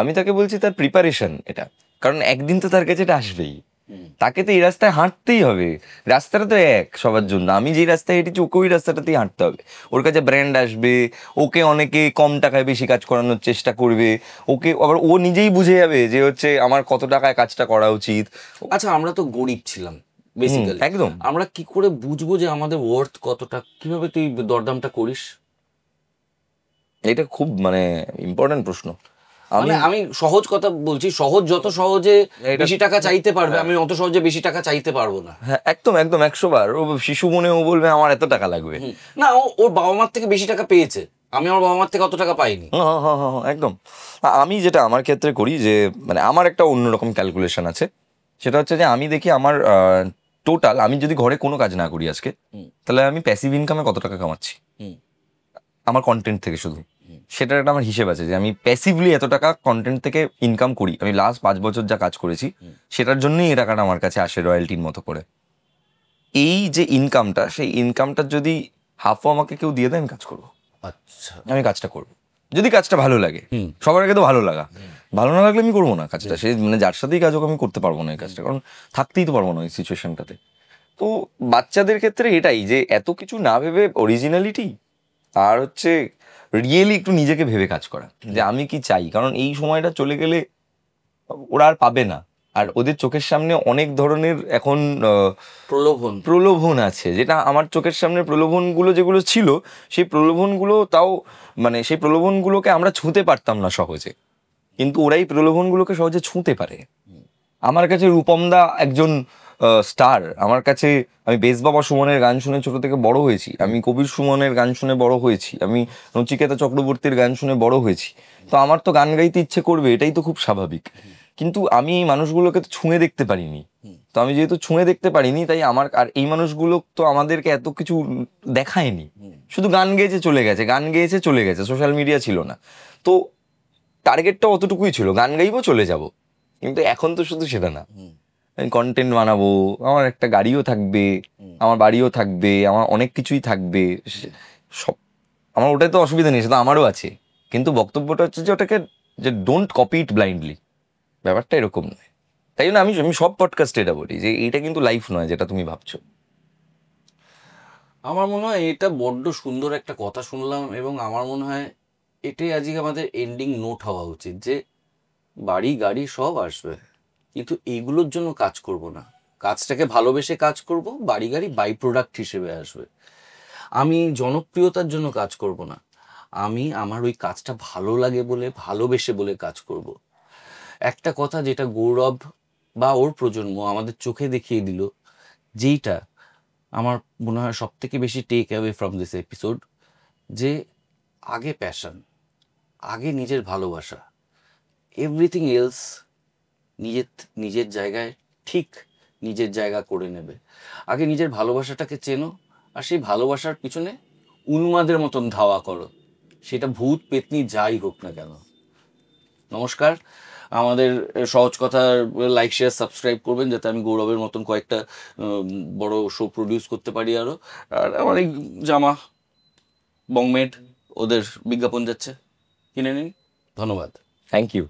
আমি তাকে বলছি তার প্রিপারেশন এটা, কারণ একদিন তো তার কাছে এটা আসবেই, তাকে তো এই রাস্তায় হাঁটতেই হবে। রাস্তাটা তো এক সবার জন্য, আমি যেই রাস্তায় হেঁটেছি ওকে ওই রাস্তাটাতেই হাঁটতে হবে। ওর কাছে ব্র্যান্ড আসবে, ওকে অনেকে কম টাকায় বেশি কাজ করানোর চেষ্টা করবে, ওকে আবার ও নিজেই বুঝে যাবে যে হচ্ছে আমার কত টাকায় কাজটা করা উচিত। আচ্ছা আমরা তো গরিব ছিলাম বেসিক্যালি, একদম। আমরা কি করে বুঝবো যে আমাদের ওয়ার্থ কতটা, কিভাবে তুই দরদামটা করিস? এটা খুব মানে ইম্পর্টেন্ট প্রশ্ন। আমি সহজ কথা বলছি, সহজ যত সহজে বেশি টাকা চাইতে পারবে, আমি অত সহজে বেশি টাকা চাইতে পারবো না। হ্যাঁ একদম 100 বার। ও শিশু মনে ও বলবে আমার এত টাকা লাগবে, না ওর বাবা মার থেকে বেশি টাকা পেয়েছে, আমি আমার বাবা মার থেকে অত টাকা পাইনি। একদম। আমি যেটা আমার ক্ষেত্রে করি যে মানে আমার একটা অন্যরকম ক্যালকুলেশন আছে, সেটা হচ্ছে যে আমি দেখি আমার টোটাল আমি যদি ঘরে কোনো কাজ না করি আজকে, তাহলে আমি প্যাসিভ ইনকামে কত টাকা কামাচ্ছি আমার কন্টেন্ট থেকে শুধু, সেটার একটা আমার হিসেব আছে যে আমি প্যাসিভলি এত টাকা কন্টেন্ট থেকে ইনকাম করি। আমি লাস্ট 5 বছর যা কাজ করেছি সেটার জন্যই এই টাকাটা আমার কাছে আসে রয়্যালটির মতো করে। এই যে ইনকামটা, সেই ইনকামটার যদি হাফও আমাকে কেউ দিয়ে দেয় আমি কাজ করবো। আচ্ছা, আমি কাজটা করবো যদি কাজটা ভালো লাগে। সবার আগে তো ভালো লাগা, ভালো না লাগলে আমি করবো না কাজটা। সে মানে যার সাথেই কাজ হোক আমি করতে পারবো না এই কাজটা, কারণ থাকতেই তো পারবো না ওই সিচুয়েশনটাতে। তো বাচ্চাদের ক্ষেত্রে এটাই যে এত কিছু না ভেবে অরিজিনালিটি আর হচ্ছে রিয়েলি একটু নিজেকে ভেবে কাজ করা যে আমি কি চাই, কারণ এই সময়টা চলে গেলে ওরা আর পাবে না। আর ওদের চোখের সামনে অনেক ধরনের এখন প্রলোভন আছে, যেটা আমার চোখের সামনে প্রলোভনগুলো যেগুলো ছিল সেই প্রলোভনগুলো তাও মানে সেই প্রলোভনগুলোকে আমরা ছুঁতে পারতাম না সহজে, কিন্তু ওরাই প্রলোভনগুলোকে সহজে ছুঁতে পারে। আমার কাছে রূপমদা একজন স্টার, আমার কাছে আমি বেশ বাবা সুমনের গান শুনে ছোট থেকে বড় হয়েছি, আমি কবির সুমনের গান শুনে বড় হয়েছি, আমি নচিকেতা চক্রবর্তীর গান শুনে বড় হয়েছি। তো আমার তো গান গাইতে ইচ্ছে করবে, এটাই তো খুব স্বাভাবিক। কিন্তু আমি এই মানুষগুলোকে তো ছুঁয়ে দেখতে পারিনি। তো আমি যেহেতু ছুঁয়ে দেখতে পারিনি, তাই আমার আর এই মানুষগুলো তো আমাদেরকে এত কিছু দেখায়নি, শুধু গান গেয়েছে চলে গেছে, গান গেয়েছে চলে গেছে, সোশ্যাল মিডিয়া ছিল না। তো টার্গেটটা অতটুকুই ছিল, গান গাইবো চলে যাব। কিন্তু এখন তো শুধু সেটা না, আমি কন্টেন্ট বানাবো, আমার একটা গাড়িও থাকবে, আমার বাড়িও থাকবে, আমার অনেক কিছুই থাকবে, সব আমার ওটাই তো অসুবিধা নেই, সেটা আমারও আছে। কিন্তু বক্তব্যটা হচ্ছে যে ওটাকে যে ডোন্ট কপি ইট ব্লাইন্ডলি, ব্যাপারটা এরকম নয়। তাই জন্য আমি সব পডকাস্টে এটা বলি যে এটা কিন্তু লাইফ নয় যেটা তুমি ভাবছো। আমার মনে হয় এটা বড্ড সুন্দর একটা কথা শুনলাম, এবং আমার মনে হয় এটাই আজকে আমাদের এন্ডিং নোট হওয়া উচিত, যে বাড়ি গাড়ি সব আসবে, কিন্তু এইগুলোর জন্য কাজ করব না, কাজটাকে ভালোবেসে কাজ করব, বাড়ি গাড়ি বাই প্রোডাক্ট হিসেবে আসবে। আমি জনপ্রিয়তার জন্য কাজ করব না, আমি আমার ওই কাজটা ভালো লাগে বলে ভালোবেসে বলে কাজ করব। একটা কথা যেটা গৌরব বা ওর প্রজন্ম আমাদের চোখে দেখিয়ে দিল, যেইটা আমার মনে হয় সব থেকে বেশি take away from this episode, যে আগে প্যাশন, আগে নিজের ভালোবাসা, এভরিথিং এলস নিজের নিজের জায়গায় ঠিক নিজের জায়গা করে নেবে। আগে নিজের ভালোবাসাটাকে চেনো, আর সেই ভালোবাসার পিছনে উন্মাদের মতন ধাওয়া করো, সেটা ভূত পেতনি যাই হোক না কেন। নমস্কার, আমাদের সহজ কথার লাইক শেয়ার সাবস্ক্রাইব করবেন, যাতে আমি গৌরবের মতন কয়েকটা বড় শো প্রডিউস করতে পারি আরও। আর আমার এই জামা বংমেড ওদের বিজ্ঞাপন যাচ্ছে, কিনে নিন। ধন্যবাদ, থ্যাংক ইউ।